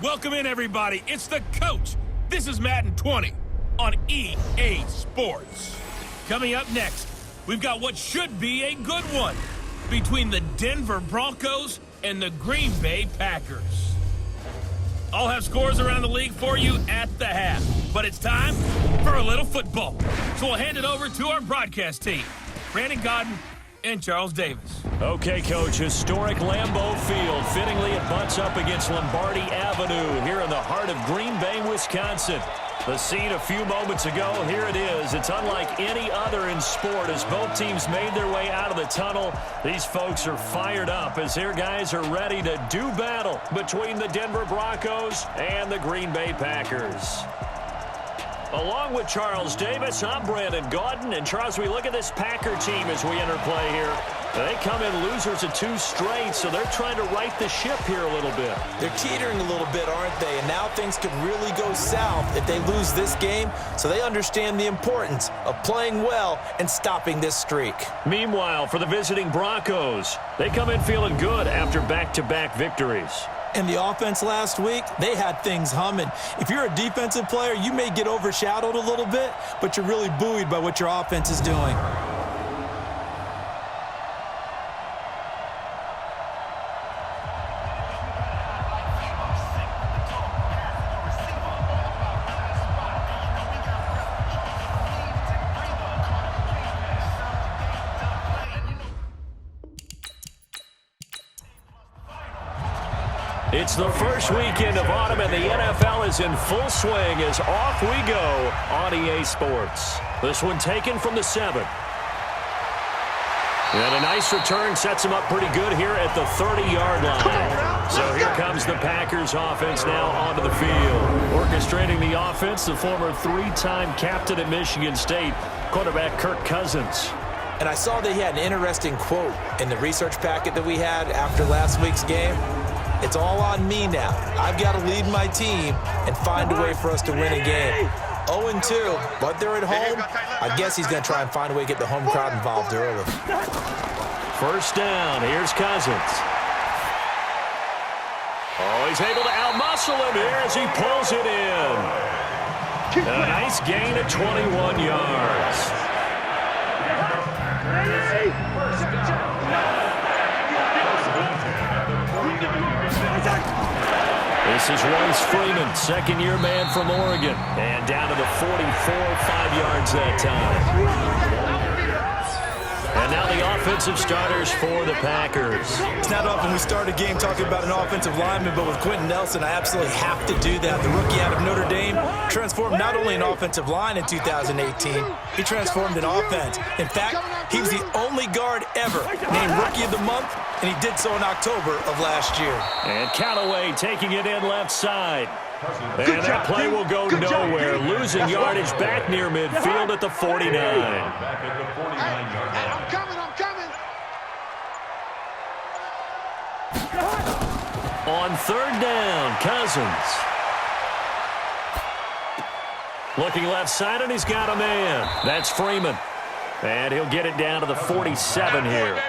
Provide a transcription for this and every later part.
Welcome in, everybody. It's the coach. This is Madden 20 on EA Sports. Coming up next, we've got what should be a good one between the Denver Broncos and the Green Bay Packers. I'll have scores around the league for you at the half, but it's time for a little football. So we'll hand it over to our broadcast team, Brandon Godden and Charles Davis. Okay, Coach, historic Lambeau Field. Fittingly, it butts up against Lombardi Avenue here in the heart of Green Bay, Wisconsin. The scene a few moments ago, here it is. It's unlike any other in sport as both teams made their way out of the tunnel. These folks are fired up as their guys are ready to do battle between the Denver Broncos and the Green Bay Packers. Along with Charles Davis, I'm Brandon Godden. And Charles, we look at this Packer team as we enter play here. They come in losers of 2 straight, so they're trying to right the ship here a little bit. They're teetering a little bit, aren't they? And now things could really go south if they lose this game, so they understand the importance of playing well and stopping this streak. Meanwhile, for the visiting Broncos, they come in feeling good after back-to-back victories. And the offense last week, they had things humming. If you're a defensive player, you may get overshadowed a little bit, but you're really buoyed by what your offense is doing. It's the first weekend of autumn, and the NFL is in full swing as off we go on EA Sports. This one taken from the 7. And a nice return sets him up pretty good here at the 30-yard line. So here comes the Packers offense now onto the field. Orchestrating the offense, the former 3-time captain at Michigan State, quarterback Kirk Cousins. And I saw that he had an interesting quote in the research packet that we had after last week's game. It's all on me now. I've got to lead my team and find a way for us to win a game. 0-2, but they're at home. I guess he's going to try and find a way to get the home crowd involved early. First down. Here's Cousins. Oh, he's able to outmuscle him here as he pulls it in. A nice gain of 21 yards. This is Royce Freeman, second-year man from Oregon. And down to the 44, 5 yards that time. And now the offensive starters for the Packers. It's not often we start a game talking about an offensive lineman, but with Quentin Nelson, I absolutely have to do that. The rookie out of Notre Dame transformed not only an offensive line in 2018, he transformed an offense. In fact, he was the only guard ever named Rookie of the Month, and he did so in October of last year. And Callaway taking it in left side. And that play will go nowhere. Losing yardage back near midfield at the 49. I'm coming. On third down, Cousins. Looking left side, and he's got a man. That's Freeman. And he'll get it down to the 47 here.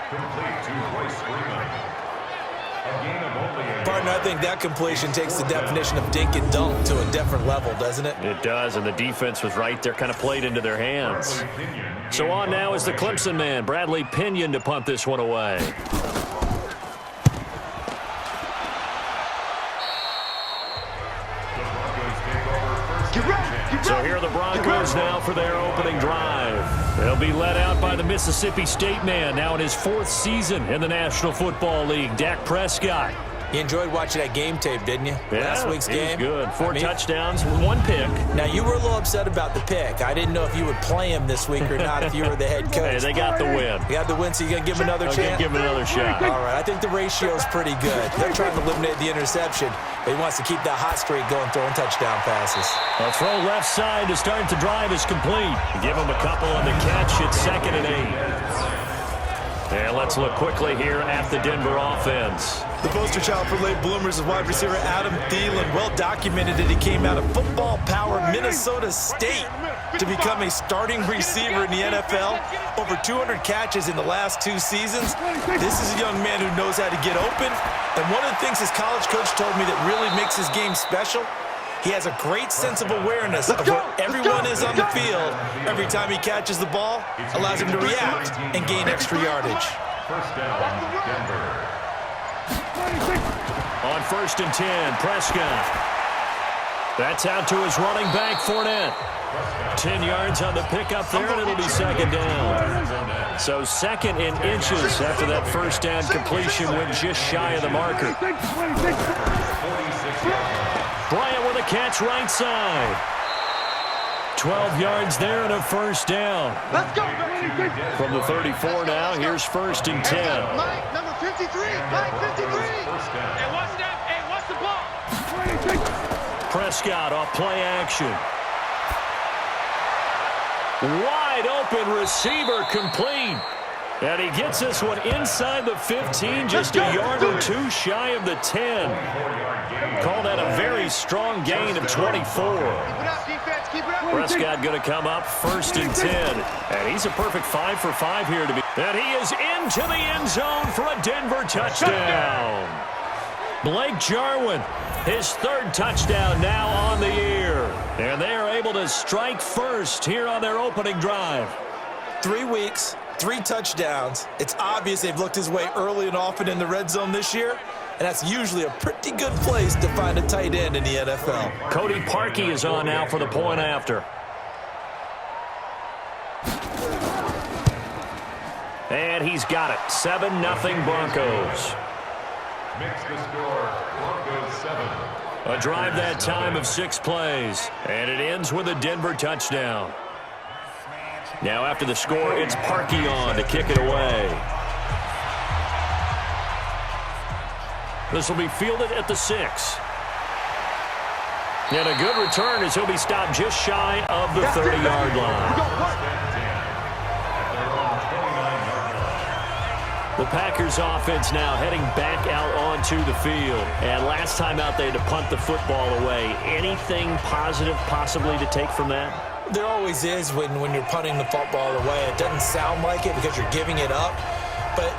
Partner, I think that completion takes the definition of dink and dunk to a different level, doesn't it? It does, and the defense was right there, kind of played into their hands. So on now is the Clemson man, Bradley Pinion, to punt this one away. So here are the Broncos now for their opening drive. They'll be led out by the Mississippi State man, now in his 4th season in the National Football League, Dak Prescott. You enjoyed watching that game tape, didn't you? Yeah, Last week's game. Good. 4 touchdowns, 1 pick. Now, you were a little upset about the pick. I didn't know if you would play him this week or not if you were the head coach. Hey, they got the win. You got the win, so you're going to give him another chance? Give him another shot. All right, I think the ratio's pretty good. They're trying to eliminate the interception, but he wants to keep that hot streak going, throwing touchdown passes. A throw left side to start the drive is complete. Give him a couple on the catch. It's 2nd and 8. And let's look quickly here at the Denver offense. The poster child for late bloomers is wide receiver Adam Thielen. Well documented that he came out of football power Minnesota State to become a starting receiver in the NFL. Over 200 catches in the last 2 seasons. This is a young man who knows how to get open. And one of the things his college coach told me that really makes his game special, he has a great sense of awareness of where everyone is on the field. Every time he catches the ball, allows him to react and gain extra yardage. First down, Denver. On 1st and 10, Prescott. That's out to his running back, Fournette. 10 yards on the pickup there, and it'll be 2nd down. So 2nd in inches after that first down completion went just shy of the marker. Bryant with a catch right side. 12 yards there and a first down. Let's go. From the 34 now, here's 1st and 10. Mike, number 53. Mike, 53. Hey, what's that? Hey, what's the ball? Prescott off play action. Wide open receiver complete. And he gets this one inside the 15, just a yard or 2 shy of the 10. Call that a very strong gain of 24. Prescott going to come up 1st and 10. And he's a perfect 5 for 5 here to be. And he is into the end zone for a Denver touchdown. Blake Jarwin, his 3rd touchdown now on the year. And they are able to strike first here on their opening drive. 3 weeks, 3 touchdowns. It's obvious they've looked his way early and often in the red zone this year, and that's usually a pretty good place to find a tight end in the NFL. Cody Parkey is on now for the point after. And he's got it. 7-0 Broncos. Makes the score, Broncos 7. A drive that time of 6 plays, and it ends with a Denver touchdown. Now after the score, it's Parkey on to kick it away. This will be fielded at the 6. And a good return as he'll be stopped just shy of the 30-yard line. The Packers offense now heading back out onto the field. And last time out they had to punt the football away. Anything positive possibly to take from that? There always is when you're punting the football away. It doesn't sound like it because you're giving it up, but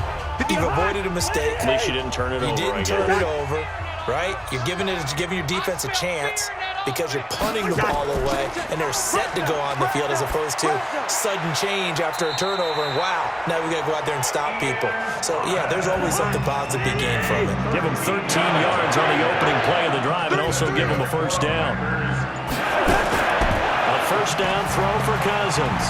you've avoided a mistake. At least you didn't turn it over. You didn't turn it over, right? You're giving your defense a chance because you're punting the ball away, and they're set to go on the field as opposed to sudden change after a turnover, and wow, now we got to go out there and stop people. So, yeah, there's always something positive to be gained from it. Give them 13 yards on the opening play of the drive and also give them a first down. A first down throw for Cousins.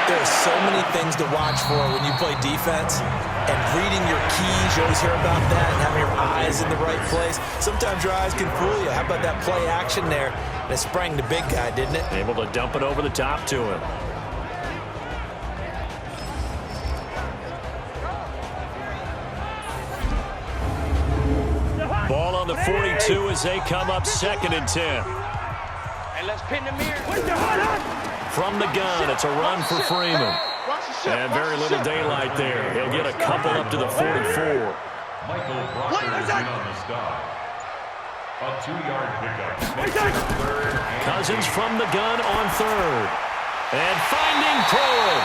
There's so many things to watch for when you play defense, and reading your keys, you always hear about that, and having your eyes in the right place. Sometimes your eyes can fool you. How about that play action there? And it sprang the big guy, didn't it? Able to dump it over the top to him. Ball on the 42 as they come up 2nd and 10. And let's pin the mirror. From the gun, it's a run for Freeman. And very little daylight there. He'll get a couple up to the 44. Michael Brockers in on the stop. A 2-yard pickup. Cousins from the gun on 3rd. And finding Cohen.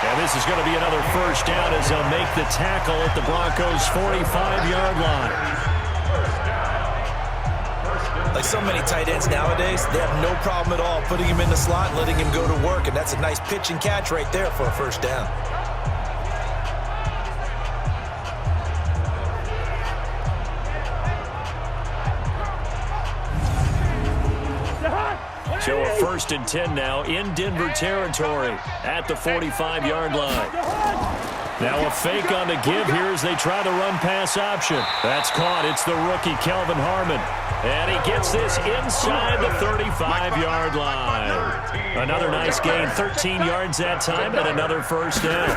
And this is going to be another first down as they'll make the tackle at the Broncos' 45-yard line. Like so many tight ends nowadays, they have no problem at all putting him in the slot and letting him go to work, and that's a nice pitch and catch right there for a first down. So a 1st and 10 now in Denver territory at the 45-yard line. Now a fake on the give here as they try to run pass option. That's caught. It's the rookie, Kelvin Harmon. And he gets this inside the 35-yard line. Another nice gain, 13 yards that time, and another first down.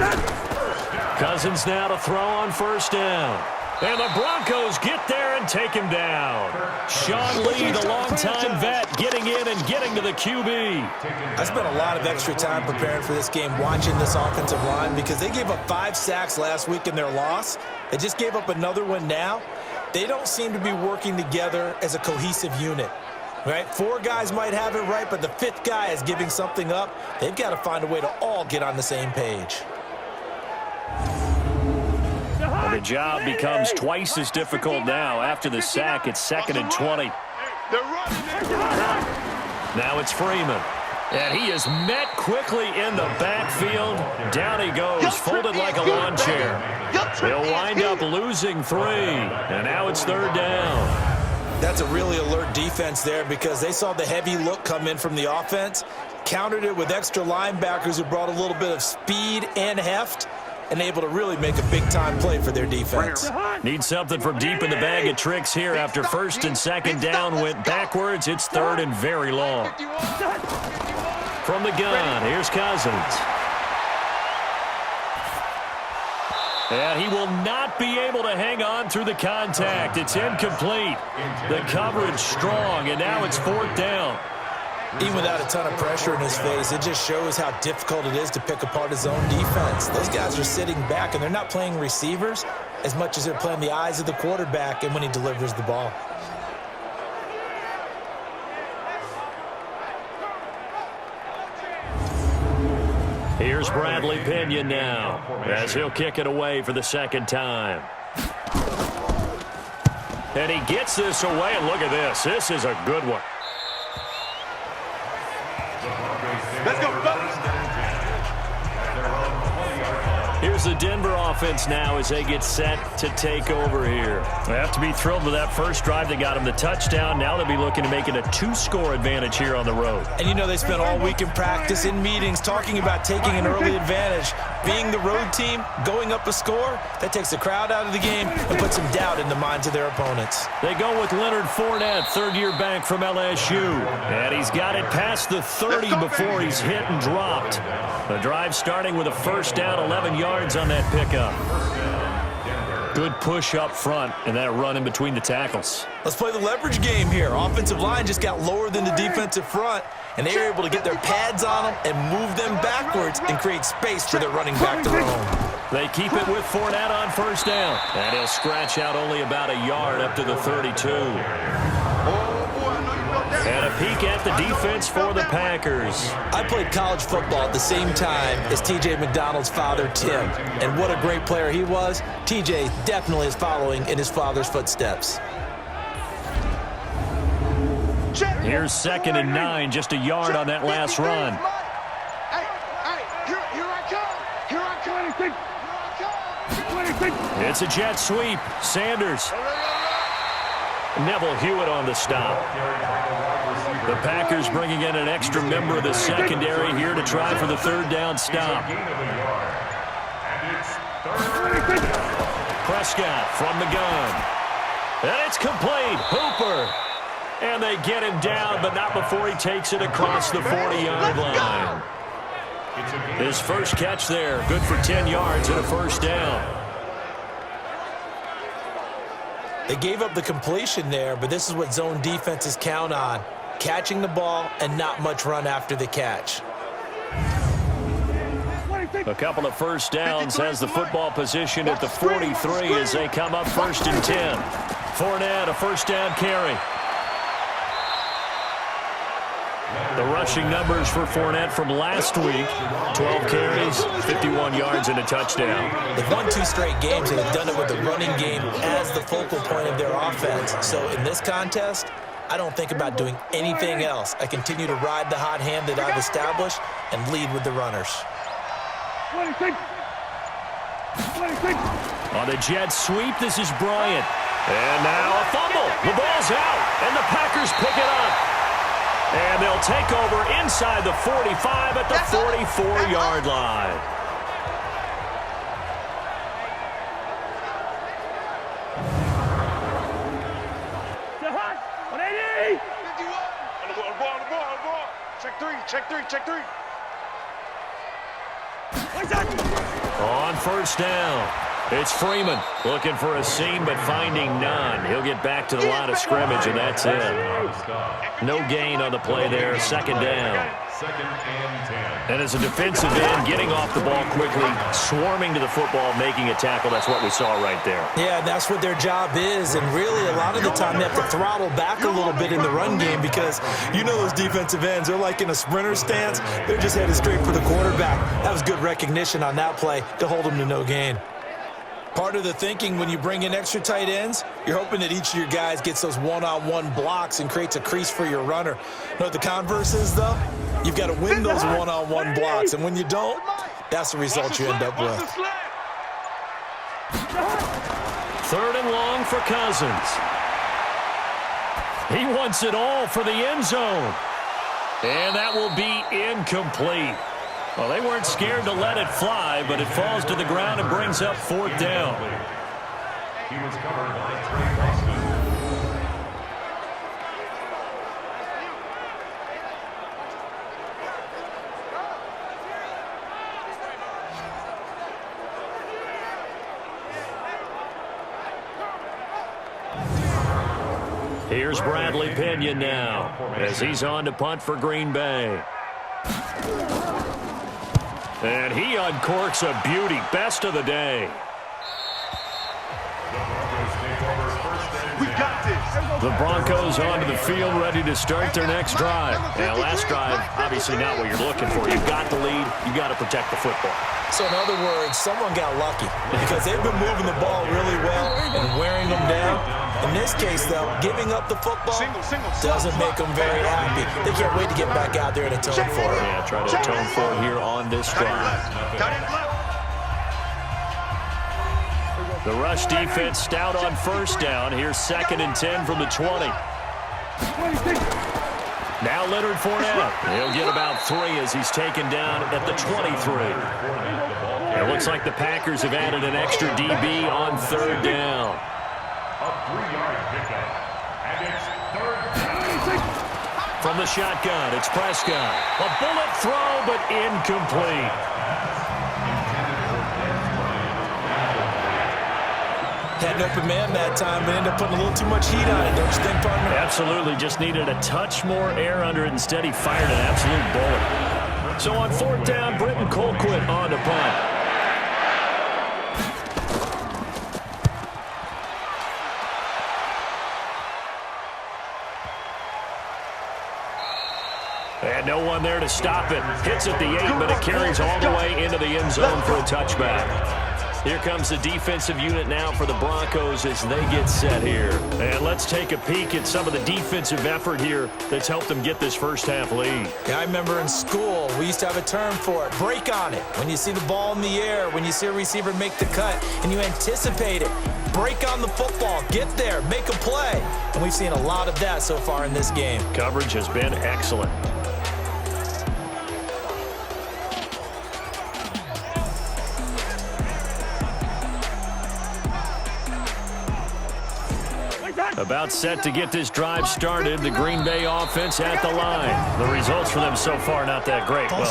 Cousins now to throw on first down. And the Broncos get there and take him down. Sean Lee, the longtime vet, getting in and getting to the QB. I spent a lot of extra time preparing for this game, watching this offensive line, because they gave up 5 sacks last week in their loss. They just gave up another one now. They don't seem to be working together as a cohesive unit. Right? 4 guys might have it right, but the 5th guy is giving something up. They've got to find a way to all get on the same page. And the job becomes twice as difficult now. After the sack, it's 2nd and 20. Now it's Freeman. And he is met quickly in the backfield. Down he goes, folded like a lawn chair. They'll wind up losing 3. And now it's 3rd down. That's a really alert defense there, because they saw the heavy look come in from the offense, countered it with extra linebackers who brought a little bit of speed and heft, and able to really make a big-time play for their defense. Need something from deep in the bag of tricks here. After 1st and 2nd down went backwards, it's 3rd and very long. From the gun, here's Cousins. And he will not be able to hang on through the contact. It's incomplete. The coverage strong, and now it's 4th down. Even without a ton of pressure in his face, it just shows how difficult it is to pick apart his own defense. Those guys are sitting back, and they're not playing receivers as much as they're playing the eyes of the quarterback and when he delivers the ball. Here's Bradley Pinion now, as he'll kick it away for the 2nd time. And he gets this away, and look at this. This is a good one. Let's go, fellas. Here's the Denver offense now as they get set to take over here. They have to be thrilled with that first drive that got them the touchdown. Now they'll be looking to make it a 2-score advantage here on the road. And you know, they spent all week in practice, in meetings, talking about taking an early advantage. Being the road team, going up a score, that takes the crowd out of the game and puts some doubt in the minds of their opponents. They go with Leonard Fournette, 3rd-year back from LSU. And he's got it past the 30 before he's hit and dropped. The drive starting with a 1st down, 11 yards on that pickup. Good push up front, and that run in between the tackles. Let's play the leverage game here. Offensive line just got lower than the defensive front, and they were able to get their pads on them and move them backwards and create space for their running back to roam. They keep it with Fournette on 1st down. And he'll scratch out only about a yard up to the 32. And a peek at the defense for the Packers. I played college football at the same time as T.J. McDonald's father, Tim. And what a great player he was. T.J. definitely is following in his father's footsteps. Here's 2nd and 9, just a yard on that last run. It's a jet sweep. Sanders. Neville Hewitt on the stop. The Packers bringing in an extra member of the secondary here to try for the 3rd down stop. Prescott from the gun. And it's complete. Hooper. And they get him down, but not before he takes it across the 40-yard line. His first catch there, good for 10 yards and a 1st down. They gave up the completion there, but this is what zone defenses count on. Catching the ball and not much run after the catch. A couple of 1st downs, has the football position at the 43 as they come up 1st and 10. Fournette, a 1st down carry. The rushing numbers for Fournette from last week, 12 carries, 51 yards, and a touchdown. They've won 2 straight games, and they've done it with the running game as the focal point of their offense. So in this contest, I don't think about doing anything else. I continue to ride the hot hand that I've established and lead with the runners. On the jet sweep, this is Bryant. And now a fumble. The ball's out, and the Packers pick it up. And they'll take over inside the 45 at the 44-yard line. Check three. On 1st down. It's Freeman looking for a seam but finding none. He'll get back to the line of scrimmage, and that's it. No gain on the play there. Second down. Second and 10. And as a defensive end, getting off the ball quickly, swarming to the football, making a tackle. That's what we saw right there. Yeah, that's what their job is. And really, a lot of the time, they have to throttle back a little bit in the run game because you know those defensive ends, they're like in a sprinter stance. They're just headed straight for the quarterback. That was good recognition on that play to hold them to no gain. Part of the thinking when you bring in extra tight ends, you're hoping that each of your guys gets those one-on-one blocks and creates a crease for your runner. You know what the converse is, though? You've got to win those one-on-one blocks, and when you don't, that's the result you end up with. Third and long for Cousins. He wants it all for the end zone. And that will be incomplete. Well, they weren't scared to let it fly, but it falls to the ground and brings up fourth down. He was covered by Trey Boston. Here's Bradley Pinion now as he's on to punt for Green Bay. And he uncorks a beauty. Best of the day. We got this. The Broncos onto the field, ready to start their next drive. Now, last drive, obviously not what you're looking for. You've got the lead. You've got to protect the football. So, in other words, someone got lucky because they've been moving the ball really well and wearing them down. In this case, though, giving up the football doesn't make them very happy. They can't wait to get back out there and atone for it. Yeah, try to atone for it here on this drive. The rush defense stout on first down. Here's 2nd and 10 from the 20. Now Leonard Fournette. He'll get about 3 as he's taken down at the 23. It looks like the Packers have added an extra DB on third down. A 3-yard pickup. And it's third down. From the shotgun, it's Prescott. A bullet throw, but incomplete. Had an open man that time, but ended up putting a little too much heat on it, don't you think, partner? Absolutely. Just needed a touch more air under it. Instead, he fired an absolute bullet. So on fourth down, Britton Colquitt on to punt. And no one there to stop it. Hits at the 8, but it carries all the way into the end zone for a touchback. Here comes the defensive unit now for the Broncos as they get set here. And let's take a peek at some of the defensive effort here that's helped them get this first half lead. Yeah, I remember in school, we used to have a term for it, break on it. When you see the ball in the air, when you see a receiver make the cut, and you anticipate it, break on the football, get there, make a play. And we've seen a lot of that so far in this game. Coverage has been excellent. About set to get this drive started. The Green Bay offense at the line. The results for them so far not that great. Well,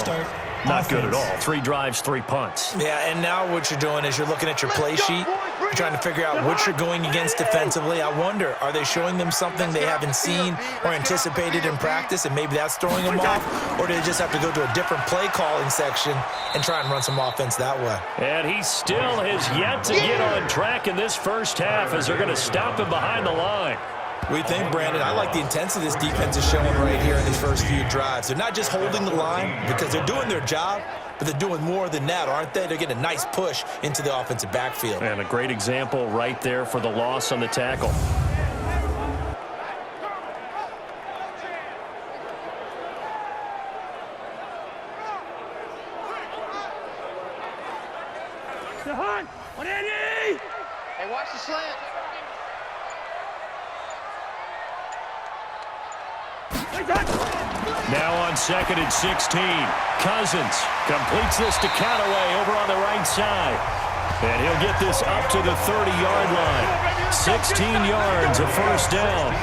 not good at all. 3 drives, 3 punts. Yeah, and now what you're doing is you're looking at your play sheet. You're trying to figure out what you're going against defensively. I wonder, are they showing them something they haven't seen or anticipated in practice, and maybe that's throwing them off? Or do they just have to go to a different play calling section and try and run some offense that way? And he still has yet to get on track in this first half as they're going to stop him behind the line. We think, Brandon, I like the intensity this defense is showing right here in these first few drives. They're not just holding the line because they're doing their job, but they're doing more than that, aren't they? They're getting a nice push into the offensive backfield. And a great example right there for the loss on the tackle. Hey, watch the slant. Now on 2nd and 16. Cousins completes this to Cataway over on the right side. And he'll get this up to the 30-yard line. 16 yards, a first down.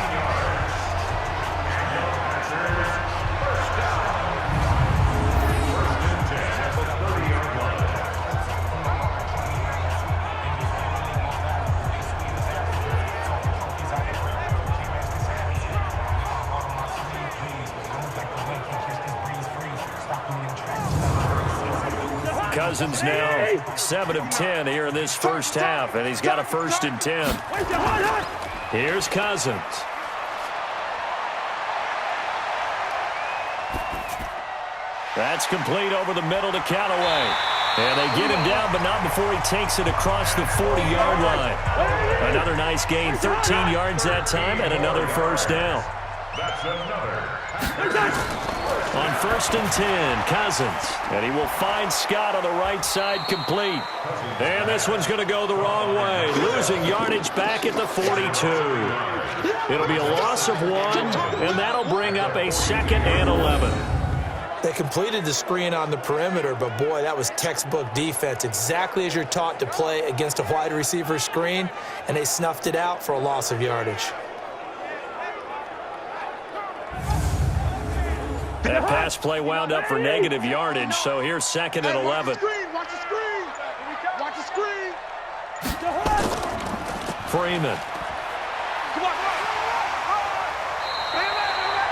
Cousins now 7 of 10 here in this first half, and he's got a 1st and 10. Here's Cousins. That's complete over the middle to Callaway. And they get him down, but not before he takes it across the 40-yard line. Another nice gain, 13 yards that time, and another 1st down. That's another. On 1st and 10, Cousins. And he will find Scott on the right side complete. And this one's going to go the wrong way, losing yardage back at the 42. It'll be a loss of 1, and that'll bring up a 2nd and 11. They completed the screen on the perimeter, but boy, that was textbook defense, exactly as you're taught to play against a wide receiver screen, and they snuffed it out for a loss of yardage. That pass play wound up for negative yardage, so here's 2nd and 11. Watch the screen! Watch the screen! Freeman. Come on!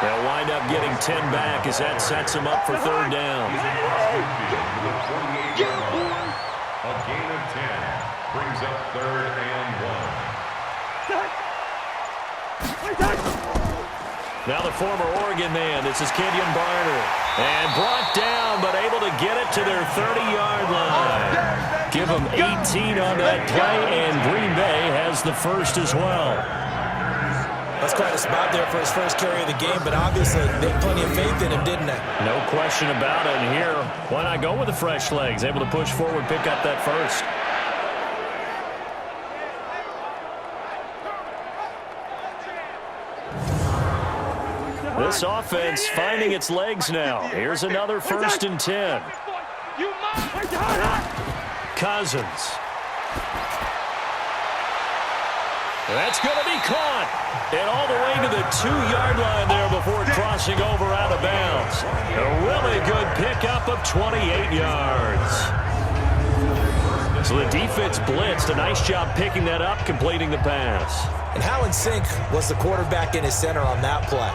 They'll wind up getting 10 back as that sets him up for 3rd down. A gain of 10 brings up 3rd and 1. Now the former Oregon man, this is Kenyon Barner. And brought down, but able to get it to their 30-yard line. Give them 18 on that play, and Green Bay has the 1st as well. That's quite a spot there for his first carry of the game, but obviously they had plenty of faith in him, didn't they? No question about it. And here, why not go with the fresh legs? Able to push forward, pick up that 1st. This offense finding its legs now. Here's another 1st and 10. Cousins. That's going to be caught. And all the way to the 2-yard line there before crossing over out of bounds. A really good pickup of 28 yards. So the defense blitzed. A nice job picking that up, completing the pass. And how in sync was the quarterback in his center on that play?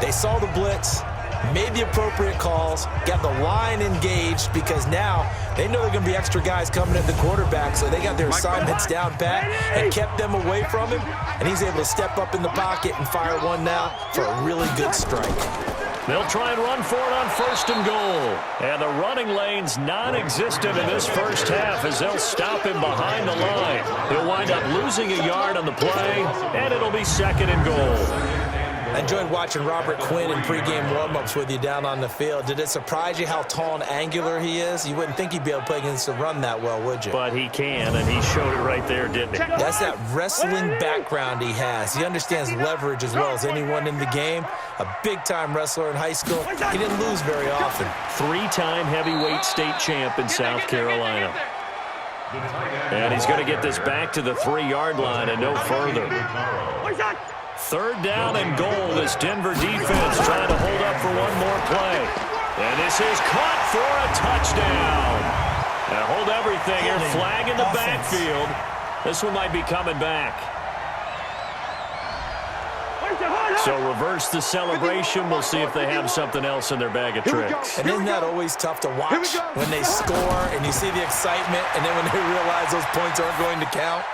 They saw the blitz, made the appropriate calls, got the line engaged because now they know they're going to be extra guys coming at the quarterback, so they got their assignments down pat and kept them away from him, and he's able to step up in the pocket and fire one now for a really good strike. They'll try and run for it on 1st and goal. And the running lane's non-existent in this first half as they'll stop him behind the line. He'll wind up losing a yard on the play, and it'll be 2nd and goal. I enjoyed watching Robert Quinn in pregame warm-ups with you down on the field. Did it surprise you how tall and angular he is? You wouldn't think he'd be able to play against the run that well, would you? But he can, and he showed it right there, didn't he? That's that wrestling background he has. He understands leverage as well as anyone in the game. A big-time wrestler in high school. He didn't lose very often. 3-time heavyweight state champ in South Carolina. And he's going to get this back to the 3-yard line and no further. 3rd down and goal. This Denver defense trying to hold up for one more play. And this is caught for a touchdown. Now hold everything here. Flag in the backfield. This one might be coming back. So reverse the celebration. We'll see if they have something else in their bag of tricks. And isn't that always tough to watch when they score and you see the excitement and then when they realize those points aren't going to count?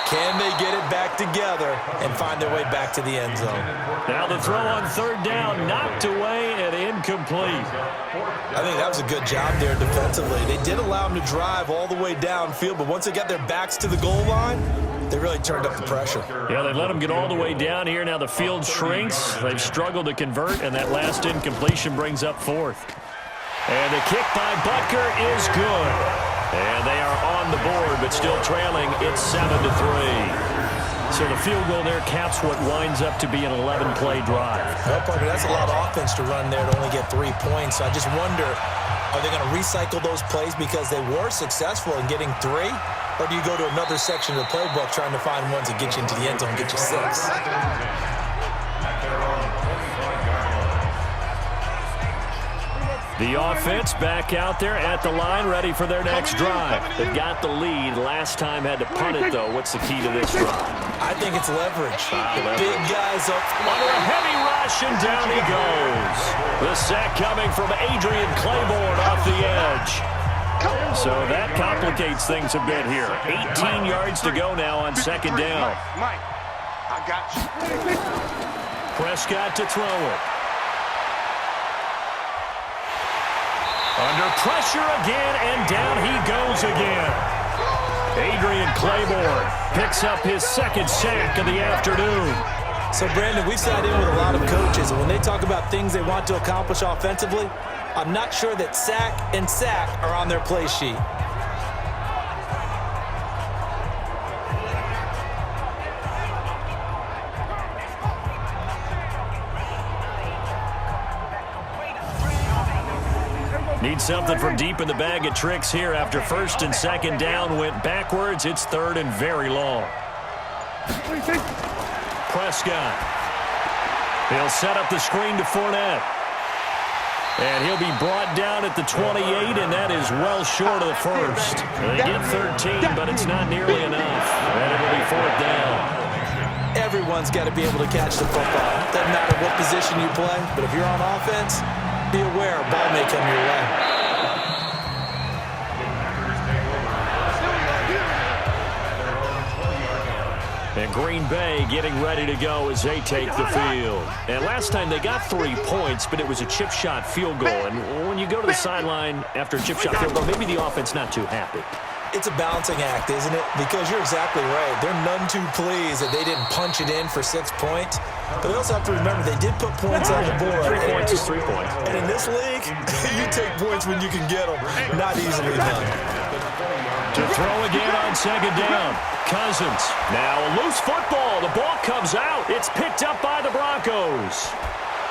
Can they get it back together and find their way back to the end zone? Now the throw on 3rd down, knocked away and incomplete. I think that was a good job there defensively. They did allow them to drive all the way downfield, but once they got their backs to the goal line, they really turned up the pressure. Yeah, they let them get all the way down here. Now the field shrinks. They've struggled to convert, and that last incompletion brings up 4th. And the kick by Butker is good. And they are on the board, but still trailing. It's 7-3. So the field goal there caps what winds up to be an 11-play drive. Well, Parker, that's a lot of offense to run there to only get 3 points. So I just wonder, are they going to recycle those plays because they were successful in getting 3? Or do you go to another section of the playbook trying to find ones that get you into the end zone and get you 6? The offense back out there at the line, ready for their next drive. They've got the lead. Last time had to punt it, though. What's the key to this drive? I think it's leverage. Big guys up. Under a heavy rush, and down he goes. The sack coming from Adrian Claiborne off the edge. So that complicates things a bit here. 18 yards to go now on second down. Mike, I got you. Prescott to throw it. Under pressure again, and down he goes again. Adrian Claiborne picks up his second sack of the afternoon. So, Brandon, we've sat in with a lot of coaches, and when they talk about things they want to accomplish offensively, I'm not sure that sack and sack are on their play sheet. Need something from deep in the bag of tricks here after first and second down went backwards. It's third and very long. Prescott. He'll set up the screen to Fournette. And he'll be brought down at the 28, and that is well short of the first. They get 13, but it's not nearly enough. And it'll be fourth down. Everyone's got to be able to catch the football. Doesn't matter what position you play, but if you're on offense, be aware a ball may come your way. And Green Bay getting ready to go as they take the field. And last time they got 3 points, but it was a chip shot field goal. And when you go to the sideline after a chip shot field goal, maybe the offense not too happy. It's a balancing act, isn't it? Because you're exactly right. They're none too pleased that they didn't punch it in for 6 points. But they also have to remember they did put points on the board. 3 points is 3 points. And in this league, you take points when you can get them. Not easily done. To throw again on second down. Cousins. Now a loose football. The ball comes out. It's picked up by the Broncos.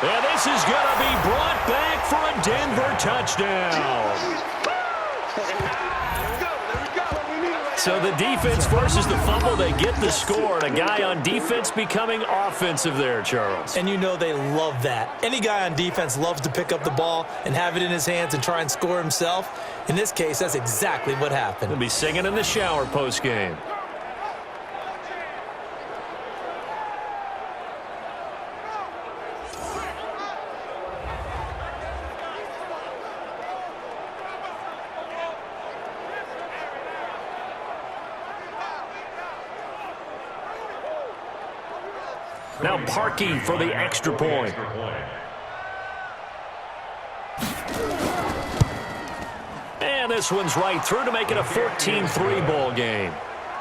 And this is going to be brought back for a Denver touchdown. So the defense forces the fumble. They get the score. And a guy on defense becoming offensive there, Charles. And you know they love that. Any guy on defense loves to pick up the ball and have it in his hands and try and score himself. In this case, that's exactly what happened. He'll be singing in the shower post-game. Now Parkey for the extra point. And this one's right through to make it a 14-3 ball game.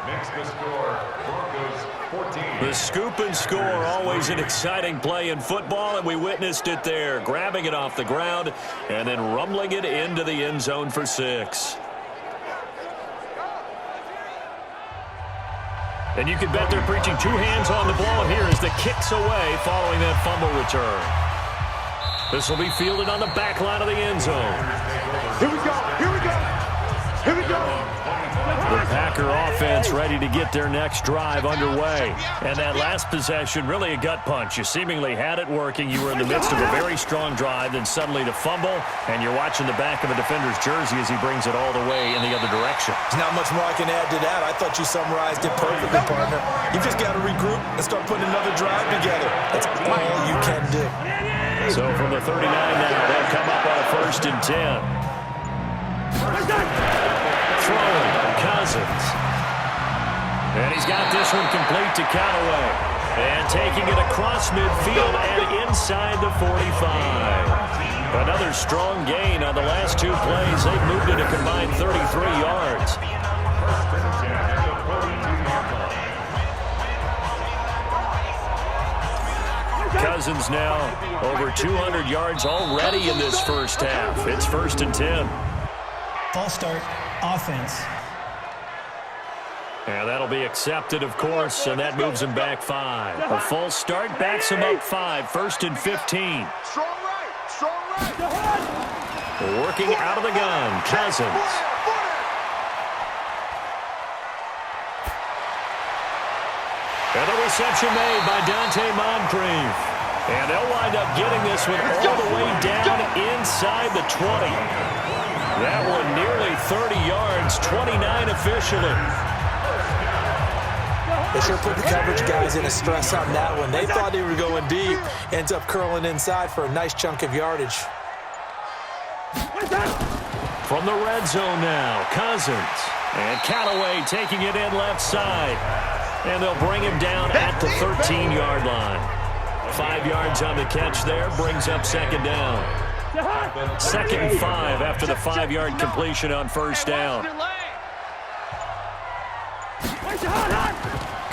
Next to score, Broncos 14. The scoop and score, always an exciting play in football, and we witnessed it there. Grabbing it off the ground and then rumbling it into the end zone for 6. And you can bet they're preaching 2 hands on the ball here as the kick's away following that fumble return. This will be fielded on the back line of the end zone. Here we go. Here we go. Here we go. The Packer offense ready to get their next drive underway. And that last possession, really a gut punch. You seemingly had it working. You were in the midst of a very strong drive, then suddenly to fumble, and you're watching the back of a defender's jersey as he brings it all the way in the other direction. There's not much more I can add to that. I thought you summarized it perfectly, partner. You've just got to regroup and start putting another drive together. That's all you can do. So from the 39 now, they'll come up on a 1st and 10. Throwing, Cousins. And he's got this one complete to Callaway. And taking it across midfield and inside the 45. Another strong gain on the last 2 plays. They've moved it a combined 33 yards. Cousins now over 200 yards already in this first half. It's 1st and 10. False start, offense. And that'll be accepted, of course, and that moves him back 5. A false start backs him up 5, 1st and 15. Strong right. Strong right. Working out of the gun, Cousins. And the reception made by Dante Moncrief. And they'll wind up getting this one all the way down inside the 20. That one nearly 30 yards, 29 officially. They sure put the coverage guys in a stress on that one. They thought they were going deep. Ends up curling inside for a nice chunk of yardage. From the red zone now, Cousins. And Callaway taking it in left side. And they'll bring him down at the 13-yard line. 5 yards on the catch there, brings up second down. 2nd and 5 after the 5-yard completion on first down.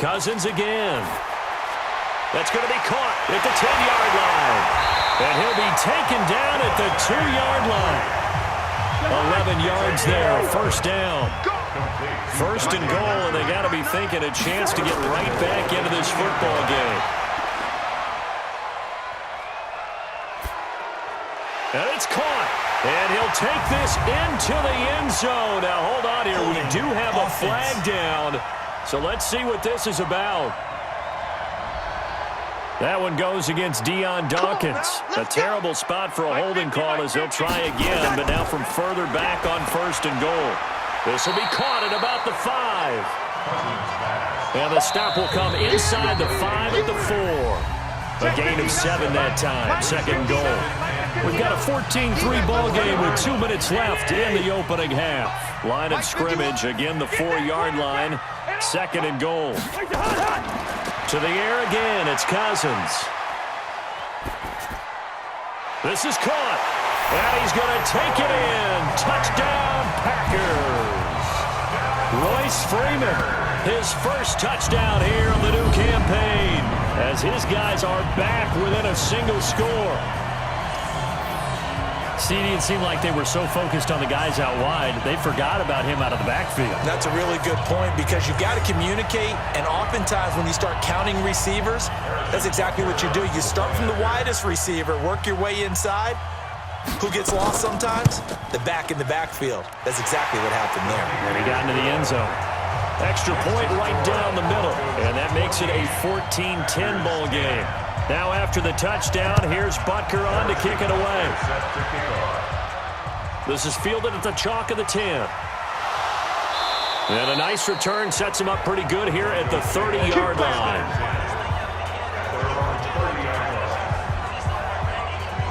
Cousins again. That's going to be caught at the 10-yard line. And he'll be taken down at the 2-yard line. 11 yards there, first down. First and goal, and they got to be thinking a chance to get right back into this football game. And it's caught. And he'll take this into the end zone. Now, hold on here. We do have a flag down. So let's see what this is about. That one goes against Deion Dawkins. A terrible spot for a holding call as he'll try again, but now from further back on first and goal. This will be caught at about the 5. And the stop will come inside the 5 at the 4. A gain of 7 that time, second goal. We've got a 14-3 ball game with 2 minutes left in the opening half. Line of scrimmage, again the 4-yard line, second and goal. To the air again, it's Cousins. This is caught. And he's going to take it in. Touchdown, Packers. Royce Freeman, his first touchdown here on the new campaign, as his guys are back within a single score. CD, it seemed like they were so focused on the guys out wide, they forgot about him out of the backfield. That's a really good point because you've got to communicate, and oftentimes when you start counting receivers, that's exactly what you do. You start from the widest receiver, work your way inside. Who gets lost sometimes? The back in the backfield. That's exactly what happened there. And he got into the end zone. Extra point right down the middle, and that makes it a 14-10 ball game. Now after the touchdown, here's Butker on to kick it away. This is fielded at the chalk of the 10. And a nice return sets him up pretty good here at the 30-yard line.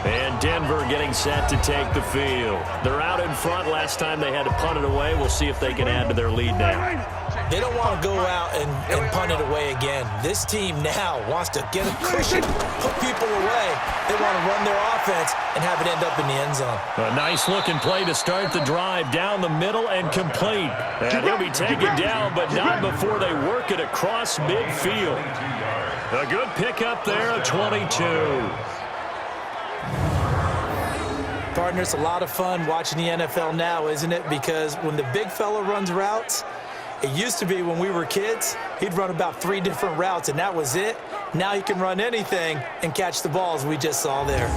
And Denver getting set to take the field. They're out in front. Last time they had to punt it away. We'll see if they can add to their lead now. They don't want to go out and punt it away again. This team now wants to get a cushion, put people away. They want to run their offense and have it end up in the end zone. A nice-looking play to start the drive down the middle and complete. And he'll be taken down, but not before they work it across midfield. A good pickup there, a 22. Partner, it's a lot of fun watching the NFL now, isn't it? Because when the big fella runs routes, it used to be when we were kids, he'd run about 3 different routes, and that was it. Now he can run anything and catch the balls we just saw there.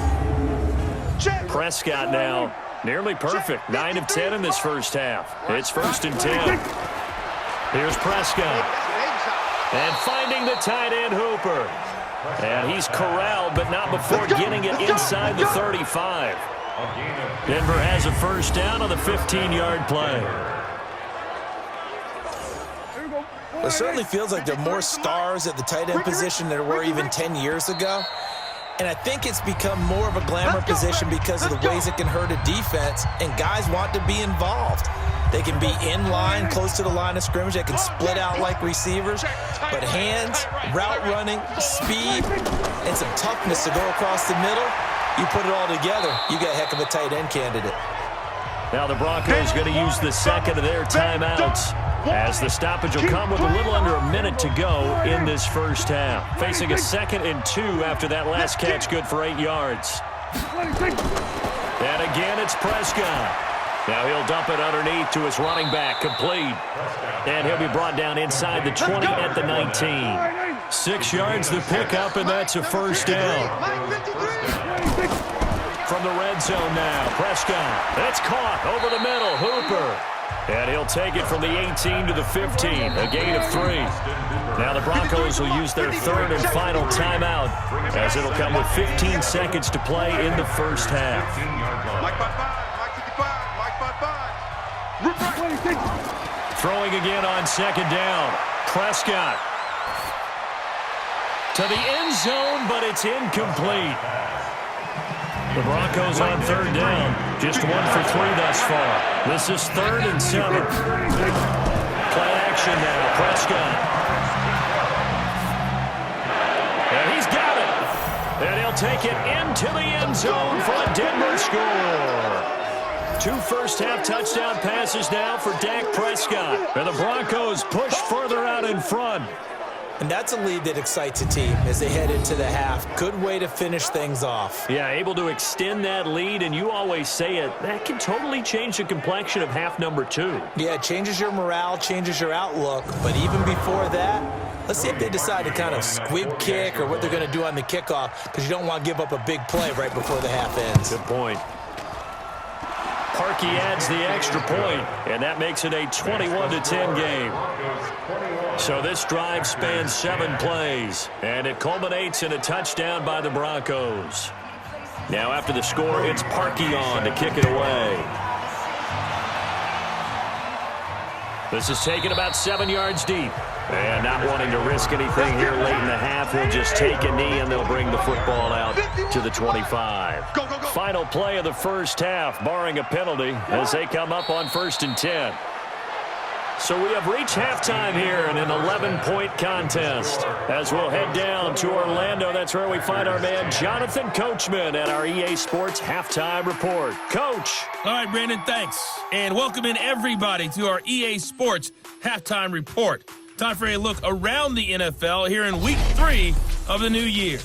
Prescott now nearly perfect. 9 of 10 in this first half. It's 1st and 10. Here's Prescott. And finding the tight end Hooper. And he's corralled, but not before getting it inside the 35. Denver has a first down on the 15-yard play. It certainly feels like there are more stars at the tight end position than there were even 10 years ago. And I think it's become more of a glamour position because of the ways it can hurt a defense, and guys want to be involved. They can be in line, close to the line of scrimmage. They can split out like receivers. But hands, route running, speed, and some toughness to go across the middle, you put it all together, you got a heck of a tight end candidate. Now the Broncos going to use the second of their timeouts, as the stoppage will come with a little under a minute to go in this first half. Facing a 2nd and 2 after that last catch, good for 8 yards. And again, it's Prescott. Now he'll dump it underneath to his running back, complete. And he'll be brought down inside the 20 at the 19. 6 yards the pickup, and that's a first down. From the red zone now, Prescott. That's caught over the middle, Hooper. And he'll take it from the 18 to the 15, a gain of 3. Now the Broncos will use their 3rd and final timeout, as it'll come with 15 seconds to play in the first half. Throwing again on 2nd down, Prescott. To the end zone, but it's incomplete. The Broncos on third down. Just 1 for 3 thus far. This is 3rd and 7. Play action now. Prescott. And he's got it. And he'll take it into the end zone for a Denver score. 2 first-half touchdown passes now for Dak Prescott. And the Broncos push further out in front. And that's a lead that excites a team as they head into the half. Good way to finish things off. Yeah, able to extend that lead, and you always say it, that can totally change the complexion of half number 2. Yeah, it changes your morale, changes your outlook. But even before that, let's see if they decide to kind of squib kick or what they're going to do on the kickoff, because you don't want to give up a big play right before the half ends. Good point. Parkey adds the extra point, and that makes it a 21-10 game. So this drive spans 7 plays, and it culminates in a touchdown by the Broncos. Now after the score, it's Parkey on to kick it away. This is taken about 7 yards deep. And not wanting to risk anything here late in the half, he'll just take a knee and they'll bring the football out to the 25. Final play of the first half, barring a penalty, as they come up on 1st and 10. So we have reached halftime here in an 11-point contest. As we'll head down to Orlando, that's where we find our man Jonathan Coachman at our EA Sports Halftime Report. Coach. All right, Brandon, thanks. And welcome in everybody to our EA Sports Halftime Report. Time for a look around the NFL here in Week 3 of the new year.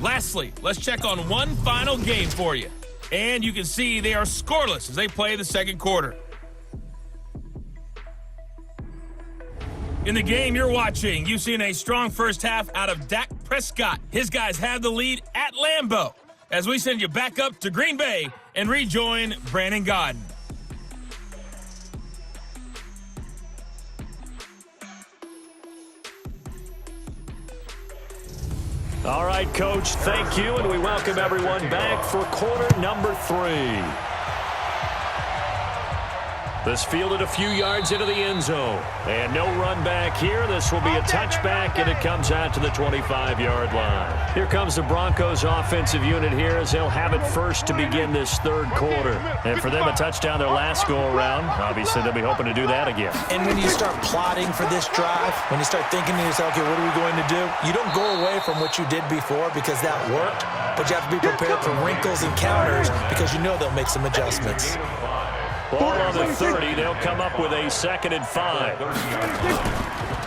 Lastly, let's check on one final game for you. And you can see they are scoreless as they play the second quarter. In the game you're watching, you've seen a strong first half out of Dak Prescott. His guys have the lead at Lambeau as we send you back up to Green Bay and rejoin Brandon Godden. All right, Coach, thank you, and we welcome everyone back for quarter number 3. This fielded a few yards into the end zone. And no run back here. This will be a touchback, and it comes out to the 25-yard line. Here comes the Broncos offensive unit here as they'll have it first to begin this third quarter. And for them, a touchdown their last go-around. Obviously, they'll be hoping to do that again. And when you start plotting for this drive, when you start thinking to yourself, okay, what are we going to do? You don't go away from what you did before because that worked, but you have to be prepared for wrinkles and counters because you know they'll make some adjustments. Ball on the 30. They'll come up with a 2nd and 5.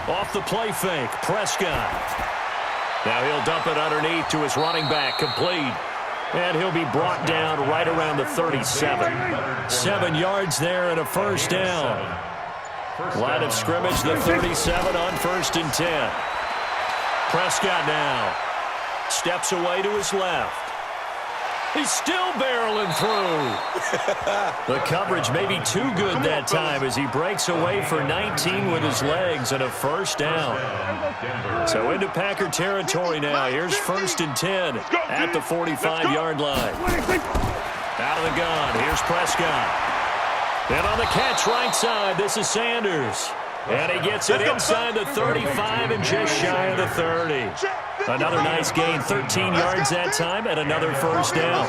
Off the play fake, Prescott. Now he'll dump it underneath to his running back, complete. And he'll be brought down right around the 37. 7 yards there and a first down. Line of scrimmage, the 37 on 1st and 10. Prescott now steps away to his left. He's still barreling through. The coverage may be too good that time as he breaks away for 19 with his legs and a first down. So into Packer territory now. Here's 1st and 10 at the 45-yard line. Out of the gun. Here's Prescott. And on the catch right side, this is Sanders. And he gets it inside the 35 and just shy of the 30. Another nice gain, 13 yards that time, and another first down.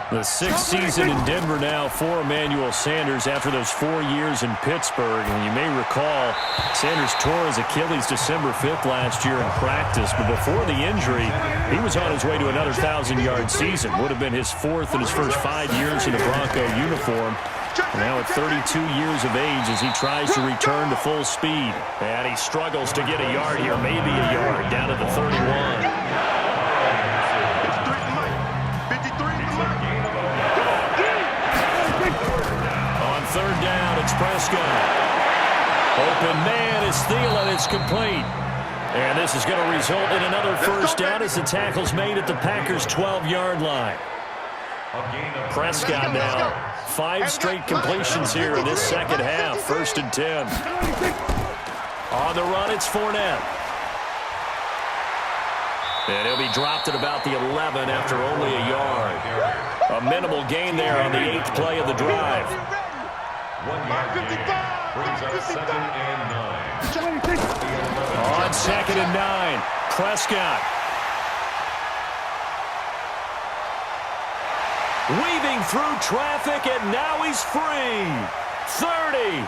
The 6th season in Denver now for Emmanuel Sanders after those 4 years in Pittsburgh. And you may recall, Sanders tore his Achilles December 5th last year in practice. But before the injury, he was on his way to another 1,000-yard season. Would have been his 4th in his first 5 years in a Bronco uniform. Now at 32 years of age as he tries to return to full speed. And he struggles to get a yard here, maybe a yard, down to the 31. On 3rd down, it's Prescott. Open man is Thielen. It's complete. And this is going to result in another first down as the tackle's made at the Packers' 12-yard line. Prescott now. 5 straight completions here in this second half. 1st and 10. On the run, it's Fournette. And he'll be dropped at about the 11 after only a yard. A minimal gain there on the 8th play of the drive. 1 yard gain. Brings up 2nd and 9. On 2nd and 9, Prescott. Weaving through traffic, and now he's free. 30,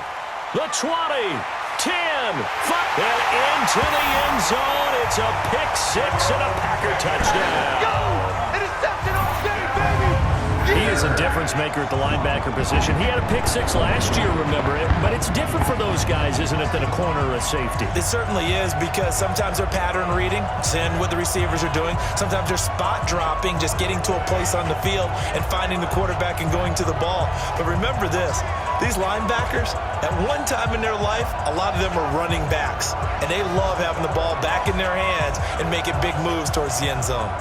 the 20, 10, 5, and into the end zone. It's a pick six and a Packer touchdown. Interception all day, baby! He is a difference maker at the linebacker position. He had a pick six last year, remember it, but it's different for those guys, isn't it, than a corner or a safety? It certainly is, because sometimes they're pattern reading, seeing what the receivers are doing. Sometimes they're spot dropping, just getting to a place on the field and finding the quarterback and going to the ball. But remember this, these linebackers, at one time in their life, a lot of them are running backs, and they love having the ball back in their hands and making big moves towards the end zone.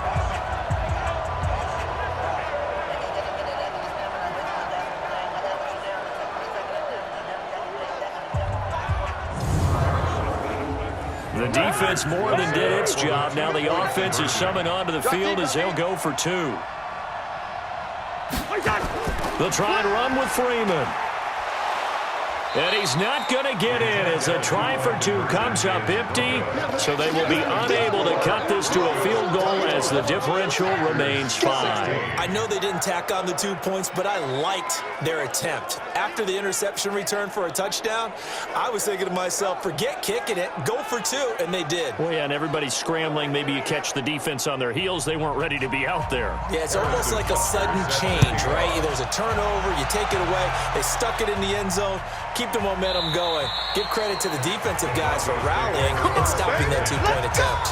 The defense more than did its job. Now the offense is summoned onto the field as they'll go for 2. They'll try and run with Freeman. And he's not going to get in as a try for 2 comes up empty. So they will be unable to cut this to a field goal as the differential remains 5. I know they didn't tack on the 2 points, but I liked their attempt. After the interception return for a touchdown, I was thinking to myself, forget kicking it, go for 2, and they did. Well, yeah, and everybody's scrambling. Maybe you catch the defense on their heels. They weren't ready to be out there. Yeah, it's almost like a sudden change, right? There's a turnover, you take it away, they stuck it in the end zone. Keep the momentum going. Give credit to the defensive guys for rallying and stopping that 2-point attempt.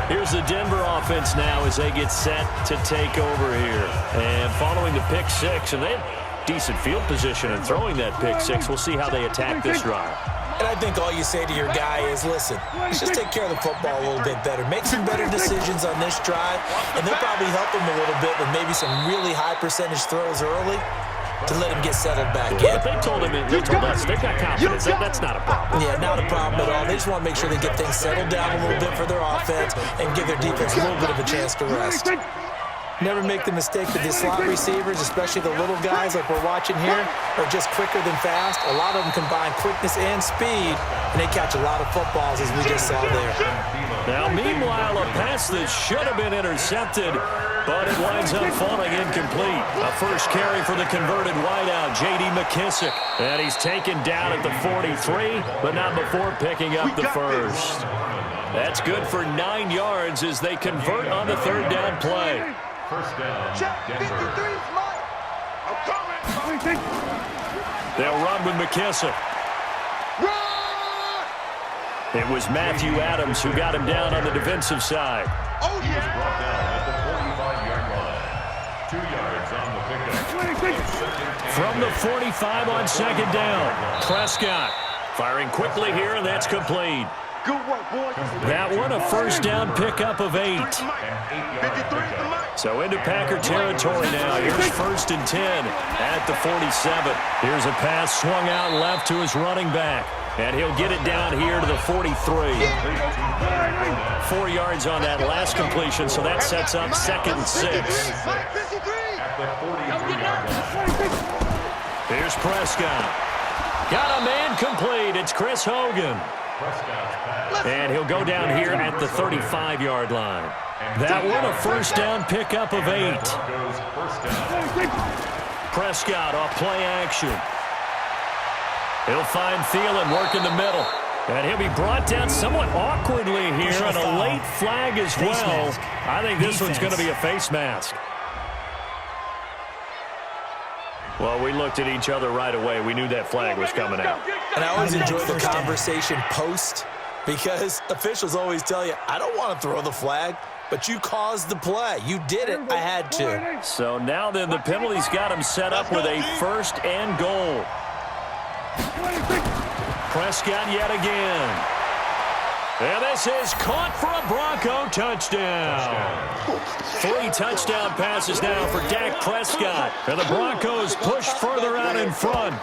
Here's the Denver offense now as they get set to take over here. And following the pick six, and they have decent field position in throwing that pick six. We'll see how they attack this drive. And I think all you say to your guy is, listen, let's just take care of the football a little bit better. Make some better decisions on this drive, and they'll probably help him a little bit with maybe some really high percentage throws early to let him get settled back in. But they told us they've got confidence. That's not a problem. Yeah, not a problem at all. They just want to make sure they get things settled down a little bit for their offense and give their defense a little bit of a chance to rest. Never make the mistake that the slot receivers, especially the little guys like we're watching here, are just quicker than fast. A lot of them combine quickness and speed, and they catch a lot of footballs, as we just saw there. Now, meanwhile, a pass that should have been intercepted, but it winds up falling incomplete. A first carry for the converted wideout, J.D. McKissick. And he's taken down at the 43, but not before picking up the first. That's good for 9 yards as they convert on the 3rd down play. First down, Denver. They'll run with McKissick. It was Matthew Adams who got him down on the defensive side. Oh, he was brought down at the 45-yard line. 2 yards on the pickup. From the 45 on 2nd down, Prescott firing quickly here, and that's complete. Good work, boys. That one, a first down pickup of 8. So into Packer territory now. Here's 1st and 10 at the 47. Here's a pass swung out left to his running back. And he'll get it down here to the 43. 4 yards on that last completion, so that sets up 2nd and 6. Here's Prescott. Got a man complete. It's Chris Hogan. And he'll go down here at the 35-yard line. That one, a first down pickup of 8. Prescott off play action. He'll find Thielen, work in the middle. And he'll be brought down somewhat awkwardly here, and a late flag as well. I think this one's going to be a face mask. Well, we looked at each other right away. We knew that flag was coming out. And I always enjoy the conversation post, because officials always tell you, I don't want to throw the flag, but you caused the play. You did it. I had to. So now then, the penalty's got him set up with a 1st and goal. Prescott yet again. And this is caught for a Bronco touchdown. 3 touchdown passes now for Dak Prescott. And the Broncos push further out in front.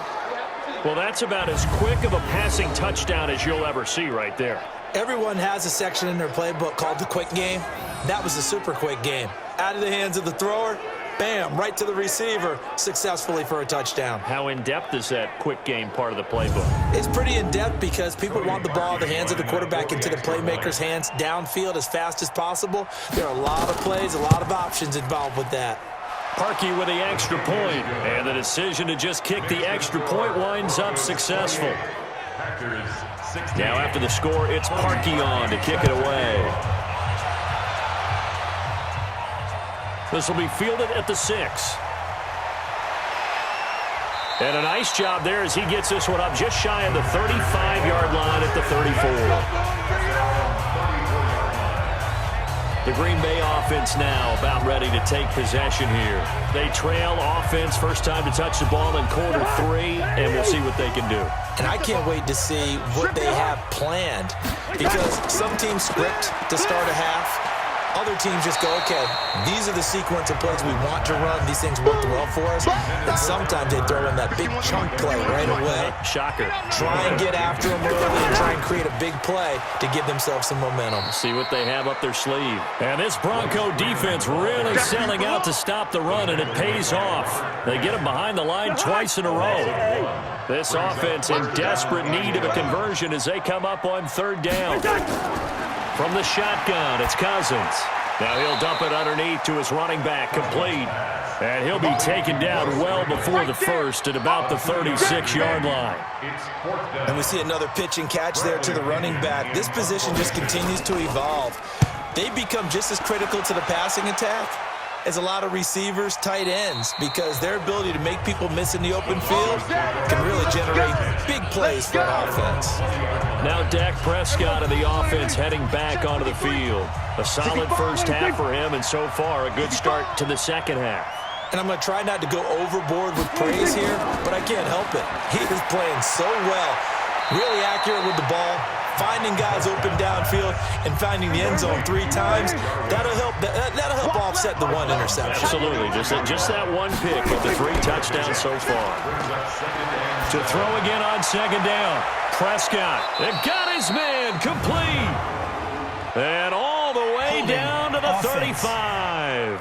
Well, that's about as quick of a passing touchdown as you'll ever see right there. Everyone has a section in their playbook called the quick game. That was a super quick game. Out of the hands of the thrower, bam, right to the receiver, successfully for a touchdown. How in-depth is that quick game part of the playbook? It's pretty in-depth because people want the ball in the hands of the quarterback into the playmaker's hands downfield as fast as possible. There are a lot of plays, a lot of options involved with that. Parkey with the extra point, and the decision to just kick the extra point winds up successful. Now after the score, it's Parkey on to kick it away. This will be fielded at the 6. And a nice job there as he gets this one up just shy of the 35-yard line at the 34. The Green Bay offense now about ready to take possession here. They trail offense, first time to touch the ball in quarter 3, and we'll see what they can do. And I can't wait to see what they have planned because some teams script to start a half. Other teams just go, okay, these are the sequence of plays we want to run. These things worked well for us. And sometimes they throw in that big chunk play right away. Shocker. Try and get after them early and try and create a big play to give themselves some momentum. See what they have up their sleeve. And this Bronco defense really selling out to stop the run, and it pays off. They get them behind the line twice in a row. This offense in desperate need of a conversion as they come up on 3rd down. From the shotgun, it's Cousins. Now he'll dump it underneath to his running back, complete. And he'll be taken down well before the first at about the 36-yard line. And we see another pitch and catch there to the running back. This position just continues to evolve. They become just as critical to the passing attack as a lot of receivers, tight ends, because their ability to make people miss in the open field can really generate big plays for an offense. Now Dak Prescott of the offense heading back onto the field. A solid first half for him, and so far a good start to the second half. And I'm going to try not to go overboard with praise here, but I can't help it. He is playing so well, really accurate with the ball, finding guys open downfield and finding the end zone 3 times. That'll help offset the 1 interception. Absolutely. Just that one pick with the 3 touchdowns so far. To throw again on 2nd down. Prescott. It got his man complete. And all the way down to the 35.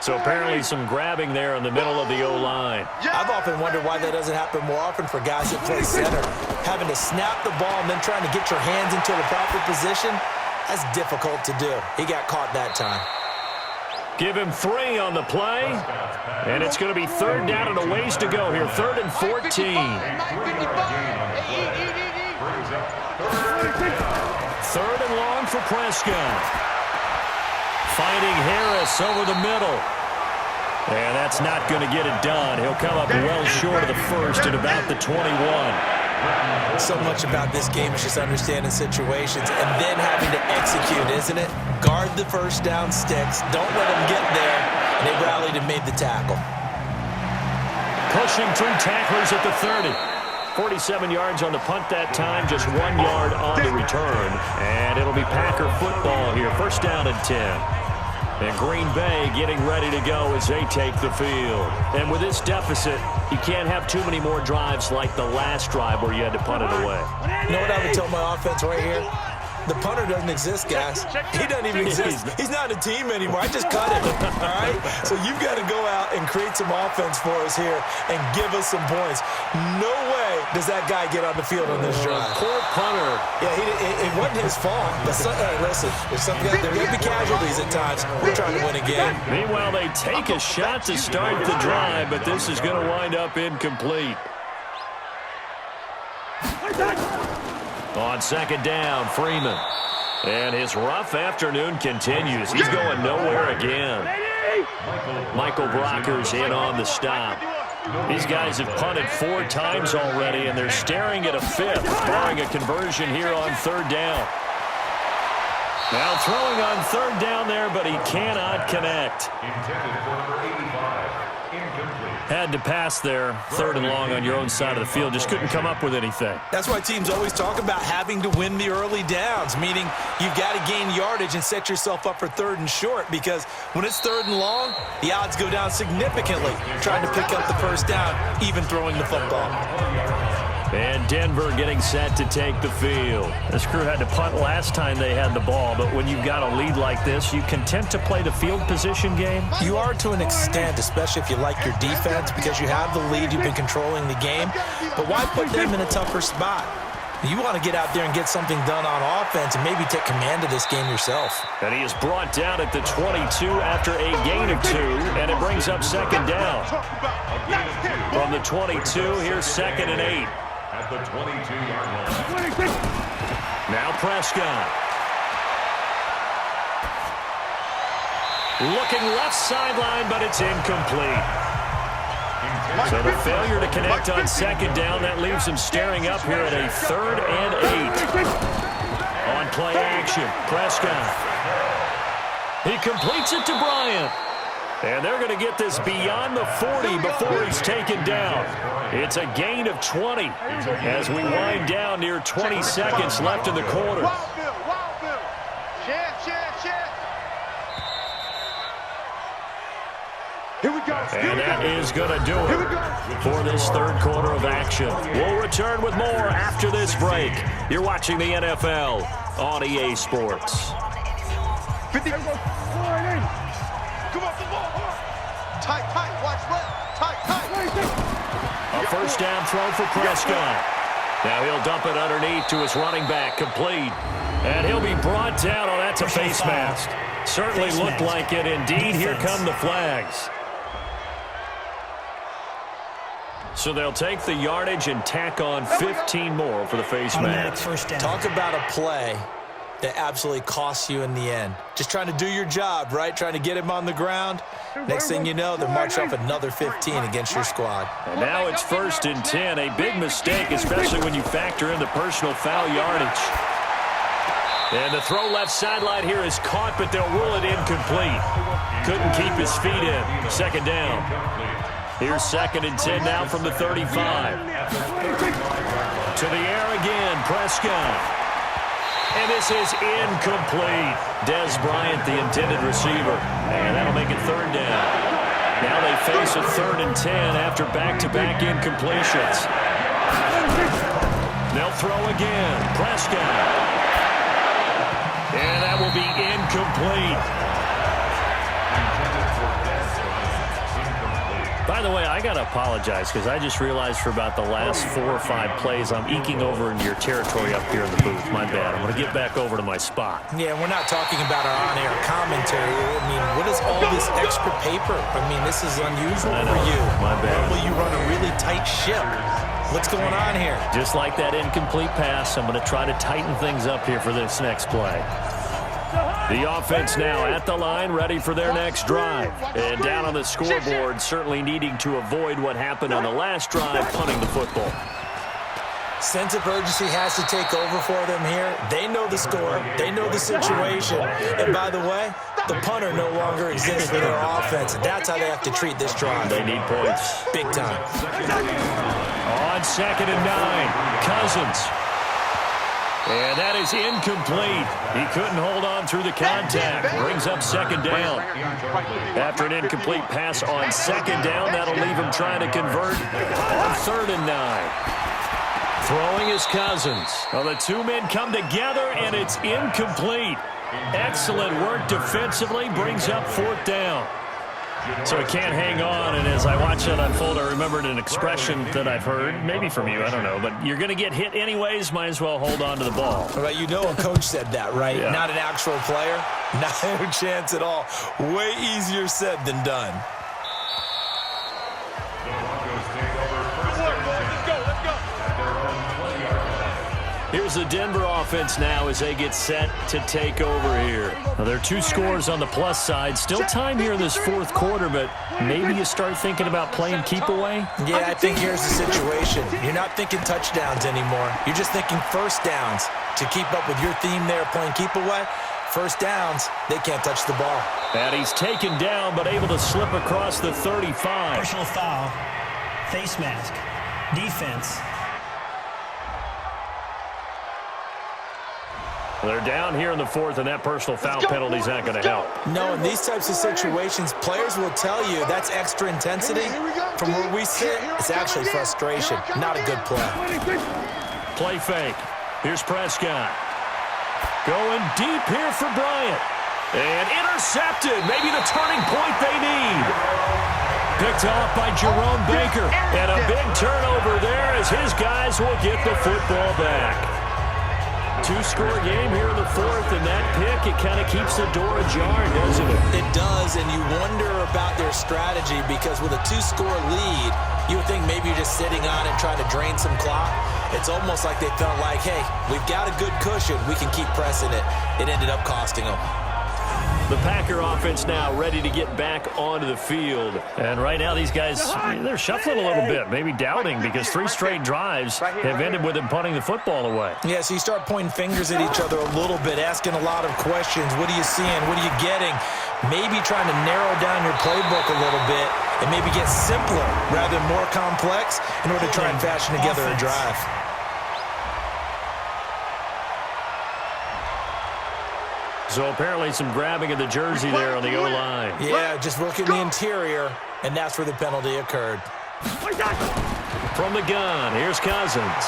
So apparently some grabbing there in the middle of the O-line. I've often wondered why that doesn't happen more often for guys that play center. Having to snap the ball and then trying to get your hands into the proper position, that's difficult to do. He got caught that time. Give him 3 on the play. And it's going to be 3rd down and a ways to go here. 3rd and 14. 3rd and long for Prescott. Finding Harris over the middle. And that's not going to get it done. He'll come up well short of the first at about the 21. So much about this game is just understanding situations and then having to execute, isn't it? Guard the first down sticks. Don't let them get there. And they rallied and made the tackle. Pushing through tacklers at the 30. 47 yards on the punt that time, just 1 yard on the return. And it'll be Packer football here. 1st down and 10. And Green Bay getting ready to go as they take the field. And with this deficit, you can't have too many more drives like the last drive where you had to punt it away. You know what I would tell my offense right here? The punter doesn't exist, guys. He doesn't even exist. He's not a team anymore. I just cut him, all right? So you've got to go out and create some offense for us here and give us some points. No way does that guy get on the field on this drive. Poor punter. Yeah, it wasn't his fault. But listen, there may be casualties at times. We're trying to win a game. Meanwhile, they take a shot to start the drive, but this is going to wind up incomplete. On 2nd down, Freeman. And his rough afternoon continues. He's going nowhere again. Michael Brocker's in on the stop. These guys have punted 4 times already, and they're staring at a 5th, barring a conversion here on 3rd down. Now throwing on 3rd down there, but he cannot connect. Had to pass there, 3rd and long on your own side of the field. Just couldn't come up with anything. That's why teams always talk about having to win the early downs, meaning you've got to gain yardage and set yourself up for 3rd and short, because when it's 3rd and long, the odds go down significantly trying to pick up the 1st down, even throwing the football. And Denver getting set to take the field. This crew had to punt last time they had the ball, but when you've got a lead like this, you content to play the field position game? You are to an extent, especially if you like your defense, because you have the lead, you've been controlling the game. But why put them in a tougher spot? You want to get out there and get something done on offense and maybe take command of this game yourself. And he is brought down at the 22 after a gain of 2, and it brings up second down. From the 22, here's 2nd and 8. At the 22-yard line. Now Prescott. Looking left sideline, but it's incomplete. So the failure to connect on second down, that leaves him staring up here at a 3rd and 8. On play action, Prescott. He completes it to Bryant. And they're going to get this beyond the 40 before he's taken down. It's a gain of 20 as we wind down near 20 seconds left in the quarter. And that is going to do it for this third quarter of action. We'll return with more after this break. You're watching the NFL on EA Sports. 50. Come off the ball. Tight, watch left. Tight. A first down throw for Prescott. Now he'll dump it underneath to his running back, complete. And he'll be brought down. Oh, that's a face mask. Certainly looked like it indeed. Here come the flags. So they'll take the yardage and tack on 15 more for the face mask. First down. Talk about a play that absolutely costs you in the end. Just trying to do your job, right? Trying to get him on the ground. Next thing you know, they're marching off another 15 against your squad. And now it's 1st and 10. A big mistake, especially when you factor in the personal foul yardage. And the throw left sideline here is caught, but they'll rule it incomplete. Couldn't keep his feet in. Second down. Here's 2nd and 10 now from the 35. To the air again, Prescott. And this is incomplete. Des Bryant, the intended receiver. And that'll make it 3rd down. Now they face a 3rd and 10 after back-to-back incompletions. They'll throw again. Prescott. And that will be incomplete. By the way, I got to apologize because I just realized for about the last 4 or 5 plays I'm eking over into your territory up here in the booth. My bad. I'm going to get back over to my spot. Yeah, we're not talking about our on-air commentary. I mean, what is all this extra paper? I mean, this is unusual for you. My bad. Normally you run a really tight ship. What's going on here? Just like that incomplete pass, I'm going to try to tighten things up here for this next play. The offense now at the line, ready for their next drive. And down on the scoreboard, certainly needing to avoid what happened on the last drive, punting the football. Sense of urgency has to take over for them here. They know the score. They know the situation. And by the way, the punter no longer exists for their offense. And that's how they have to treat this drive. They need points. Big time. On 2nd and 9, Cousins. And that is incomplete. He couldn't hold on through the contact. Brings up 2nd down. After an incomplete pass on 2nd down, that'll leave him trying to convert on 3rd and 9. Throwing is Cousins. Well, the two men come together, and it's incomplete. Excellent work defensively. Brings up 4th down. So he can't hang on, and as I watch that unfold, I remembered an expression that I've heard, maybe from you, I don't know, but you're going to get hit anyways, might as well hold on to the ball. Well, you know a coach said that, right? Yeah. Not an actual player. No chance at all. Way easier said than done. The Broncos take over first and 10. Let's go. Here's the Denver offense now as they get set to take over here. Now, there are 2 scores on the plus side. Still time here in this 4th quarter, but maybe you start thinking about playing keep away? Yeah, I think here's the situation. You're not thinking touchdowns anymore. You're just thinking first downs. To keep up with your theme there, playing keep away, first downs, they can't touch the ball. And he's taken down, but able to slip across the 35. Personal foul. Face mask. Defense. They're down here in the fourth, and that personal foul penalty is not going to help. No, in these types of situations, players will tell you that's extra intensity. From where we sit, it's actually frustration. Not a good play. Play fake. Here's Prescott. Going deep here for Bryant. And intercepted. Maybe the turning point they need. Picked off by Jerome Baker. And a big turnover there as his guys will get the football back. Two-score game here in the fourth, and that pick, it kind of keeps the door ajar, doesn't it? It does, and you wonder about their strategy because with a two-score lead, you would think maybe you're just sitting on it trying to drain some clock. It's almost like they felt like, hey, we've got a good cushion. We can keep pressing it. It ended up costing them. The Packer offense now ready to get back onto the field. And right now these guys, they're shuffling a little bit, maybe doubting because 3 straight drives have ended with them punting the football away. Yeah, so you start pointing fingers at each other a little bit, asking a lot of questions. What are you seeing? What are you getting? Maybe trying to narrow down your playbook a little bit and maybe get simpler rather than more complex in order to try and fashion together a drive. So apparently some grabbing of the jersey there on the O-line. Yeah, just working the interior, and that's where the penalty occurred. From the gun, here's Cousins.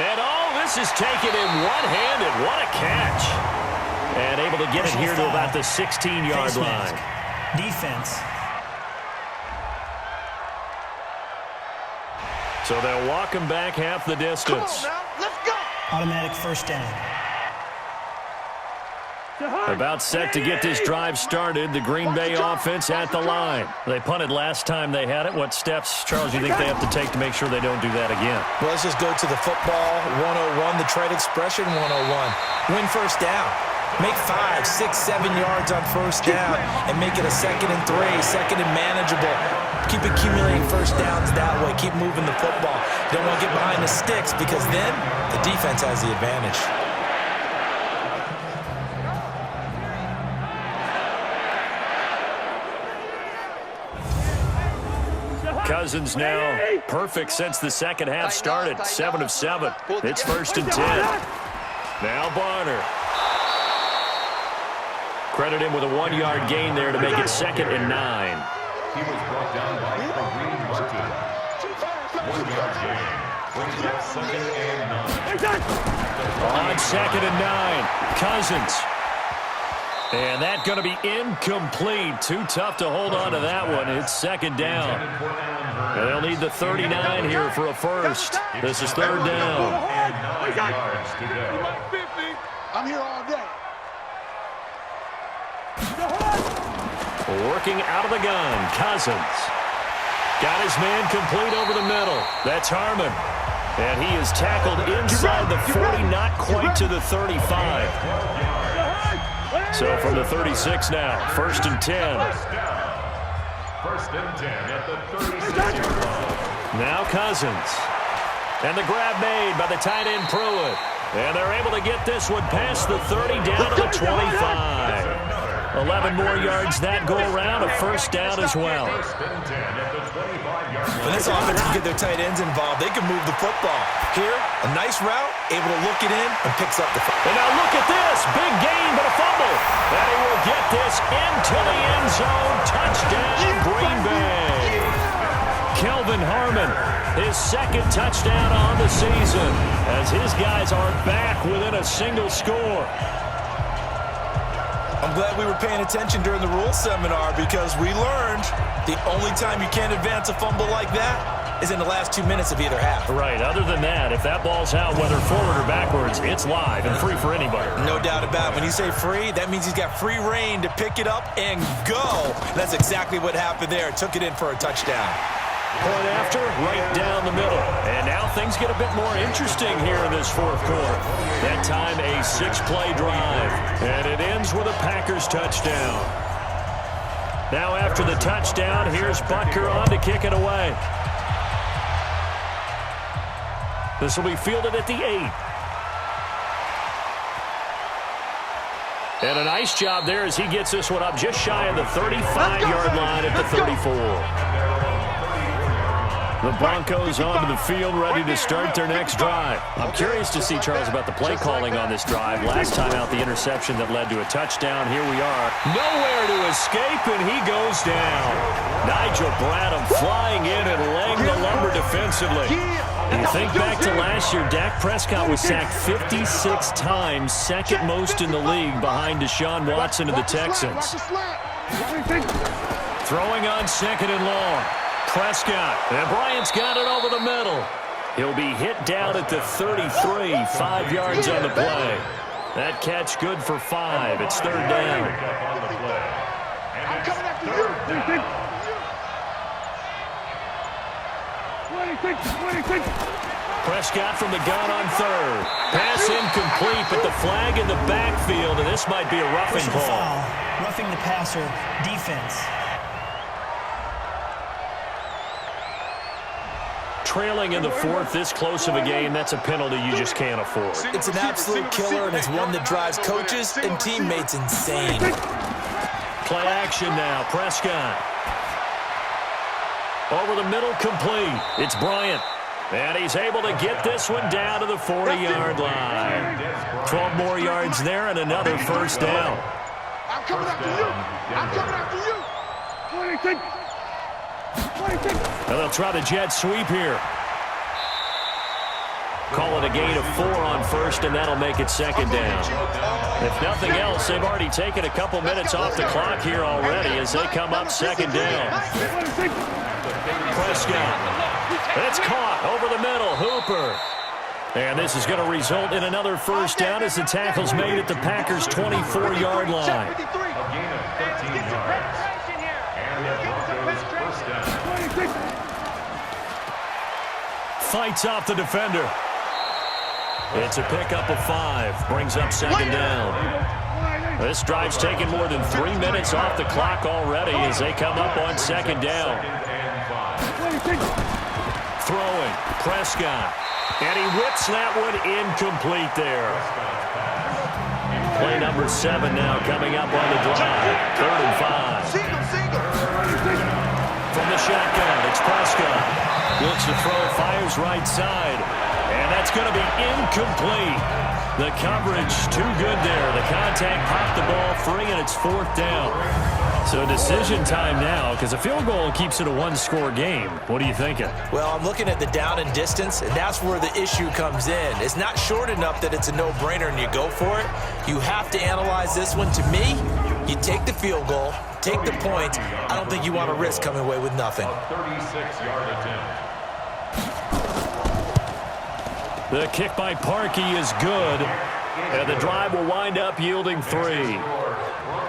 And this is taken in one-handed. What a catch. And able to get it here to about the 16-yard line. Defense. So they'll walk him back half the distance. Come on now, let's go. Automatic first down. About set to get this drive started. The Green Bay offense at the line. They punted last time they had it. What steps, Charles, do you think they have to take to make sure they don't do that again? Well, let's just go to the football 101, the trade expression 101. Win first down. Make 5, 6, 7 yards on first down and make it a 2nd and 3, 2nd and manageable. Keep accumulating first downs that way. Keep moving the football. You don't want to get behind the sticks because then the defense has the advantage. Cousins now perfect since the second half started. 7 of 7. It's 1st and 10. Now Barner. Credit him with a 1-yard gain there to make it 2nd and 9. He was brought down by Kareem Martin. 1-yard gain. Brings up 2nd and 9. On 2nd and 9. Cousins. And that's going to be incomplete. Too tough to hold on to that one. It's 2nd down. And they'll need the 39 here for a first. This is 3rd down. And 9 yards to go. I'm here all day. Working out of the gun, Cousins. Got his man complete over the middle. That's Harmon. And he is tackled inside the 40, not quite to the 35. So from the 36 now, 1st and 10. 1st and 10 at the 36-yard line. Now Cousins. And the grab made by the tight end Pruitt. And they're able to get this one past the 30 down to the 25. 11 more yards that go around, a first down as well. When this offense can get their tight ends involved, they can move the football. Here, a nice route, able to look it in, and picks up the football. And now look at this. Big gain, but a fumble. And he will get this into the end zone. Touchdown, Green Bay. Kelvin Harmon, his 2nd touchdown on the season, as his guys are back within a single score. I'm glad we were paying attention during the rules seminar because we learned the only time you can't advance a fumble like that is in the last 2 minutes of either half. Right. Other than that, if that ball's out, whether forward or backwards, it's live and free for anybody. No doubt about it. When you say free, that means he's got free reign to pick it up and go. That's exactly what happened there. Took it in for a touchdown. Point after, right down the middle. And now things get a bit more interesting here in this 4th quarter. That time a 6-play drive. And it ends with a Packers touchdown. Now after the touchdown, here's Butker on to kick it away. This will be fielded at the 8. And a nice job there as he gets this one up just shy of the 35-yard line at the 34. The Broncos onto the field, ready to start their next drive. I'm curious to see, Charles, about the play calling on this drive. Last time out, the interception that led to a touchdown. Here we are. Nowhere to escape, and he goes down. Nigel Bradham flying in and laying the lumber defensively. You think back to last year, Dak Prescott was sacked 56 times, second most in the league behind Deshaun Watson of the Texans. Throwing on second and long. Prescott, and Bryant's got it over the middle. He'll be hit down at the 33, 5 yards on the play. That catch good for 5. It's third down. I'm coming after you. Prescott from the gun on third. Pass incomplete, but the flag in the backfield, and this might be a roughing call. Foul. Roughing the passer, defense. Trailing in the fourth, this close of a game, that's a penalty you just can't afford. It's an absolute killer, and it's one that drives coaches and teammates insane. Play action now, Prescott. Over the middle, complete. It's Bryant. And he's able to get this one down to the 40-yard line. 12 more yards there and another first down. I'm coming after you. I'm coming after you. And they'll try the jet sweep here. Call it a gain of 4 on first, and that'll make it second down. If nothing else, they've already taken a couple minutes off the clock here already as they come up second down. Prescott. It's caught over the middle. Hooper. And this is going to result in another first down as the tackle's made at the Packers' 24-yard line. Fights off the defender. It's a pickup of 5. Brings up second down. This drive's taken more than 3 minutes off the clock already as they come up on second down. Throwing. Prescott. And he whips that one incomplete there. Play number 7 now coming up on the drive. Third and 5. From the shotgun, it's Prescott. Looks to throw, fires right side. And that's going to be incomplete. The coverage too good there. The contact popped the ball free, and it's fourth down. So decision time now, because a field goal keeps it a one-score game. What are you thinking? Well, I'm looking at the down and distance, and that's where the issue comes in. It's not short enough that it's a no-brainer and you go for it. You have to analyze this one. To me, you take the field goal, take the point. I don't think you want to risk coming away with nothing. 36-yard attempt. The kick by Parkey is good, and the drive will wind up yielding 3.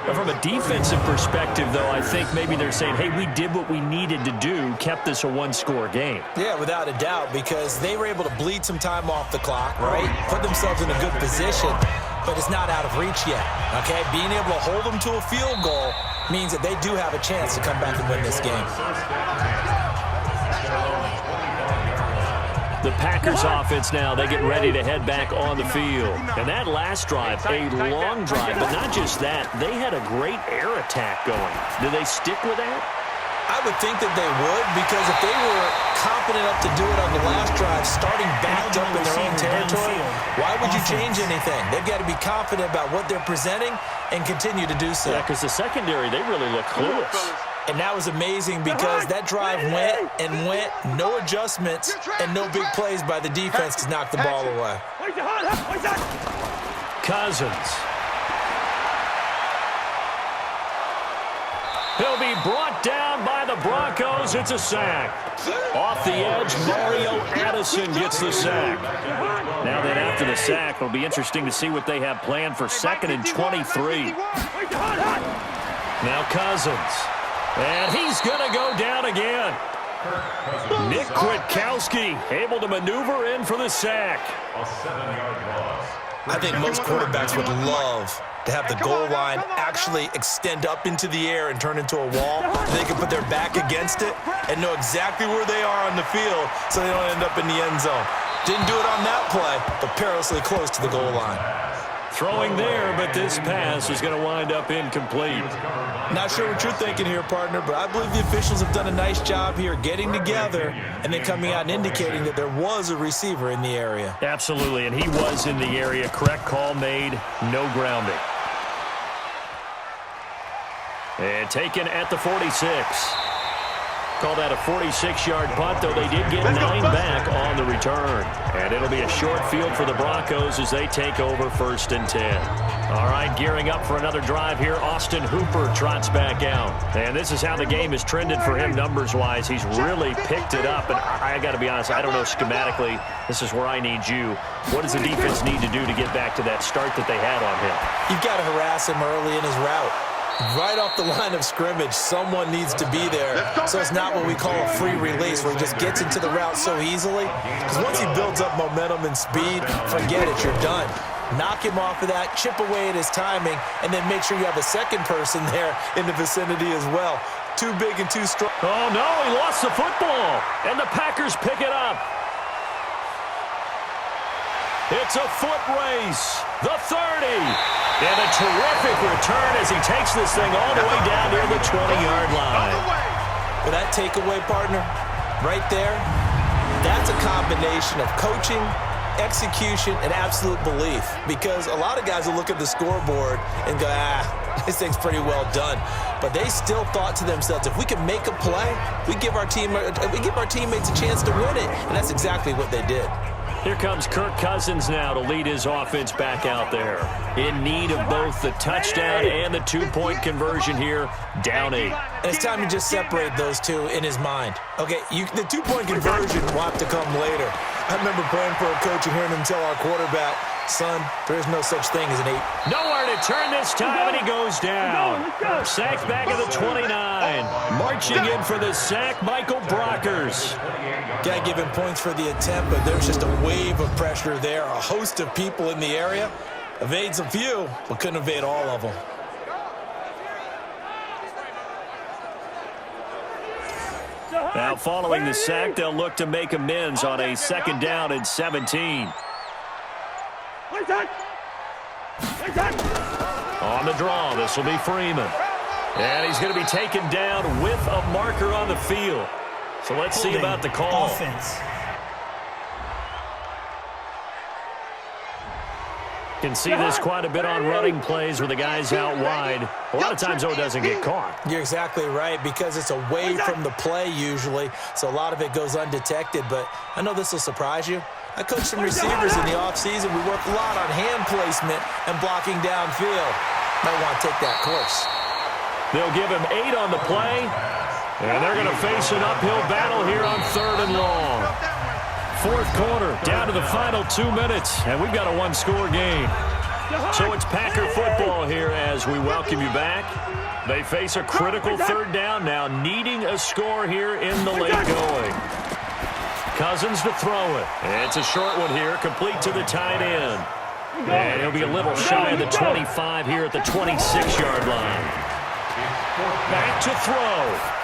But from a defensive perspective, though, I think maybe they're saying, hey, we did what we needed to do, kept this a one-score game. Yeah, without a doubt, because they were able to bleed some time off the clock, right? Put themselves in a good position, but it's not out of reach yet, okay? Being able to hold them to a field goal means that they do have a chance to come back and win this game. The Packers offense now, they get ready to head back on the field. And that last drive, a long drive, but not just that, they had a great air attack going. Do they stick with that? I would think that they would, because if they were confident enough to do it on the last drive, starting backed up in their own territory, why would you change anything? They've got to be confident about what they're presenting and continue to do so. Yeah, because the secondary, they really look clueless. And that was amazing because that drive went and went, no adjustments and no big plays by the defense to knock the ball away. Cousins. He'll be brought down by the Broncos. It's a sack. Off the edge, Mario Addison gets the sack. Now then, after the sack, it'll be interesting to see what they have planned for 2nd and 23. Now Cousins. And he's going to go down again. Nick Kwiatkowski able to maneuver in for the sack. A 7-yard loss. I think most quarterbacks would love to have the goal line actually extend up into the air and turn into a wall. They can put their back against it and know exactly where they are on the field so they don't end up in the end zone. Didn't do it on that play, but perilously close to the goal line. Throwing there, but this pass is going to wind up incomplete. Not sure what you're thinking here, partner, but I believe the officials have done a nice job here getting together and then coming out and indicating that there was a receiver in the area. Absolutely, and he was in the area. Correct call made, no grounding. And taken at the 46. Call that a 46-yard punt, though they did get 9 back on the return. And it'll be a short field for the Broncos as they take over 1st and 10. All right, gearing up for another drive here. Austin Hooper trots back out. And this is how the game has trended for him numbers-wise. He's really picked it up. And I got to be honest, I don't know schematically. This is where I need you. What does the defense need to do to get back to that start that they had on him? You've got to harass him early in his route. Right off the line of scrimmage, someone needs to be there. So it's not what we call a free release where he just gets into the route so easily. Because once he builds up momentum and speed, forget it, you're done. Knock him off of that, chip away at his timing, and then make sure you have a second person there in the vicinity as well. Too big and too strong. Oh, no, he lost the football. And the Packers pick it up. It's a foot race. The 30. And a terrific return as he takes this thing all the way down near the 20-yard line. With that takeaway, partner, right there, that's a combination of coaching, execution, and absolute belief. Because a lot of guys will look at the scoreboard and go, this thing's pretty well done. But they still thought to themselves, if we can make a play, we give our teammates a chance to win it. And that's exactly what they did. Here comes Kirk Cousins now to lead his offense back out there. In need of both the touchdown and the 2-point conversion here, down 8. And it's time to just separate those two in his mind. Okay, the 2-point conversion will have to come later. I remember praying for a coach and hearing him tell our quarterback, son, there is no such thing as an 8. Nowhere to turn this time, and he goes down. Sacked back at the 29. Marching in for the sack, Michael Brockers. Got to give him points for the attempt, but there's just a wave of pressure there. A host of people in the area. Evades a few, but couldn't evade all of them. Now, following the sack, they'll look to make amends on a 2nd down and 17. On the draw, this will be Freeman. And he's going to be taken down with a marker on the field. So let's see about the call. Offense. Can see this quite a bit on running plays where the guy's out wide. A lot of times, though, it doesn't get caught. You're exactly right, because it's away from the play usually, so a lot of it goes undetected. But I know this will surprise you. I coached some receivers in the offseason. We worked a lot on hand placement and blocking downfield. Might want to take that course. They'll give him 8 on the play, and they're going to face an uphill battle here on 3rd and long. 4th quarter, down to the final 2 minutes, and we've got a 1-score game. So it's Packer football here as we welcome you back. They face a critical 3rd down now, needing a score here in the late going. Cousins to throw it. It's a short one here, complete to the tight end. And he'll be a little shy of the 25 here at the 26-yard line. Back to throw.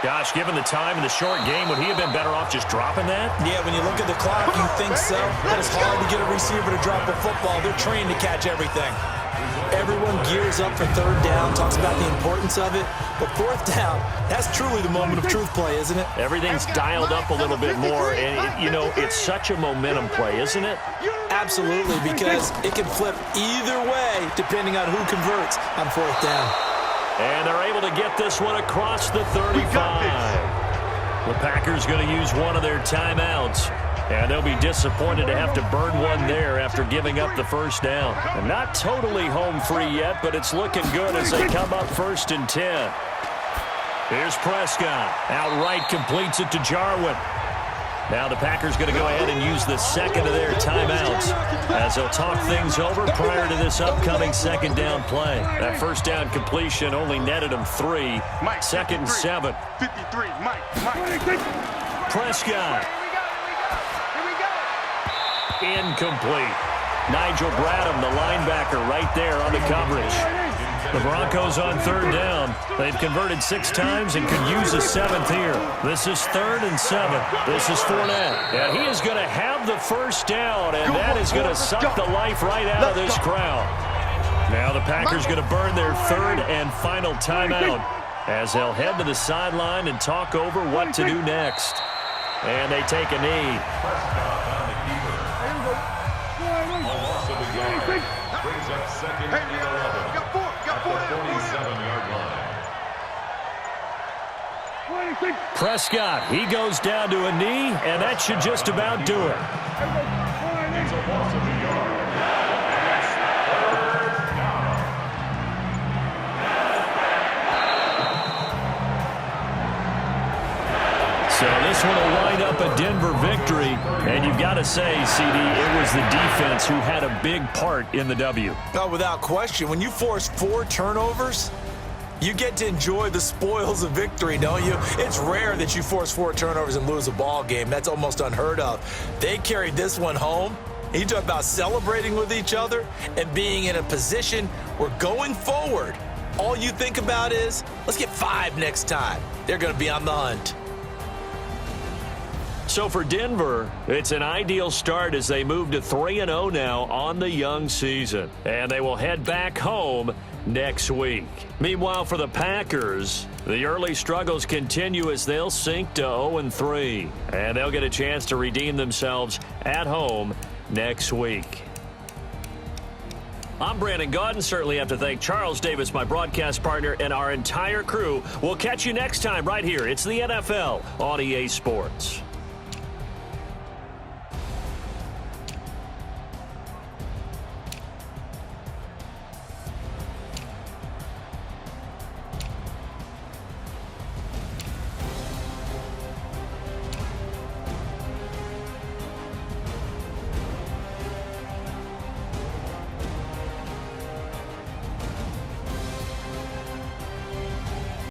Gosh, given the time in the short game, would he have been better off just dropping that? Yeah, when you look at the clock, you think so. But it's hard to get a receiver to drop a football. They're trained to catch everything. Everyone gears up for 3rd down, talks about the importance of it. But 4th down, that's truly the moment of truth play, isn't it? Everything's dialed up a little bit more. And, it's such a momentum play, isn't it? Absolutely, because it can flip either way depending on who converts on 4th down. And they're able to get this one across the 35. The Packers going to use one of their timeouts. And they'll be disappointed to have to burn one there after giving up the 1st down. And not totally home free yet, but it's looking good as they come up 1st and 10. Here's Prescott. Outright completes it to Jarwin. Now the Packers going to go ahead and use the 2nd of their timeouts as they'll talk things over prior to this upcoming 2nd down play. That 1st down completion only netted them 3. 2nd and 7. 53, Mike. Prescott. Incomplete. Nigel Bradham, the linebacker, right there on the coverage. The Broncos on third down. They've converted 6 times and could use a 7th here. This is 3rd and 7. This is Fournette. And he is going to have the first down, and that is going to suck the life right out of this crowd. Now the Packers going to burn their 3rd and final timeout as they'll head to the sideline and talk over what to do next. And they take a knee. Brings up 2nd and 11 at the 47-yard line. Prescott, he goes down to a knee, and that should just about do it. It's a loss of a yard. So this one will wind up a Denver victory, and you've got to say, CD, it was the defense who had a big part in the W. No, without question. When you force 4 turnovers, you get to enjoy the spoils of victory, don't you? It's rare that you force 4 turnovers and lose a ball game. That's almost unheard of. They carried this one home. You talk about celebrating with each other and being in a position where going forward, all you think about is, let's get 5 next time. They're going to be on the hunt. So for Denver, it's an ideal start as they move to 3-0 now on the young season. And they will head back home next week. Meanwhile, for the Packers, the early struggles continue as they'll sink to 0-3. And they'll get a chance to redeem themselves at home next week. I'm Brandon Gaudin. Certainly have to thank Charles Davis, my broadcast partner, and our entire crew. We'll catch you next time right here. It's the NFL on EA Sports.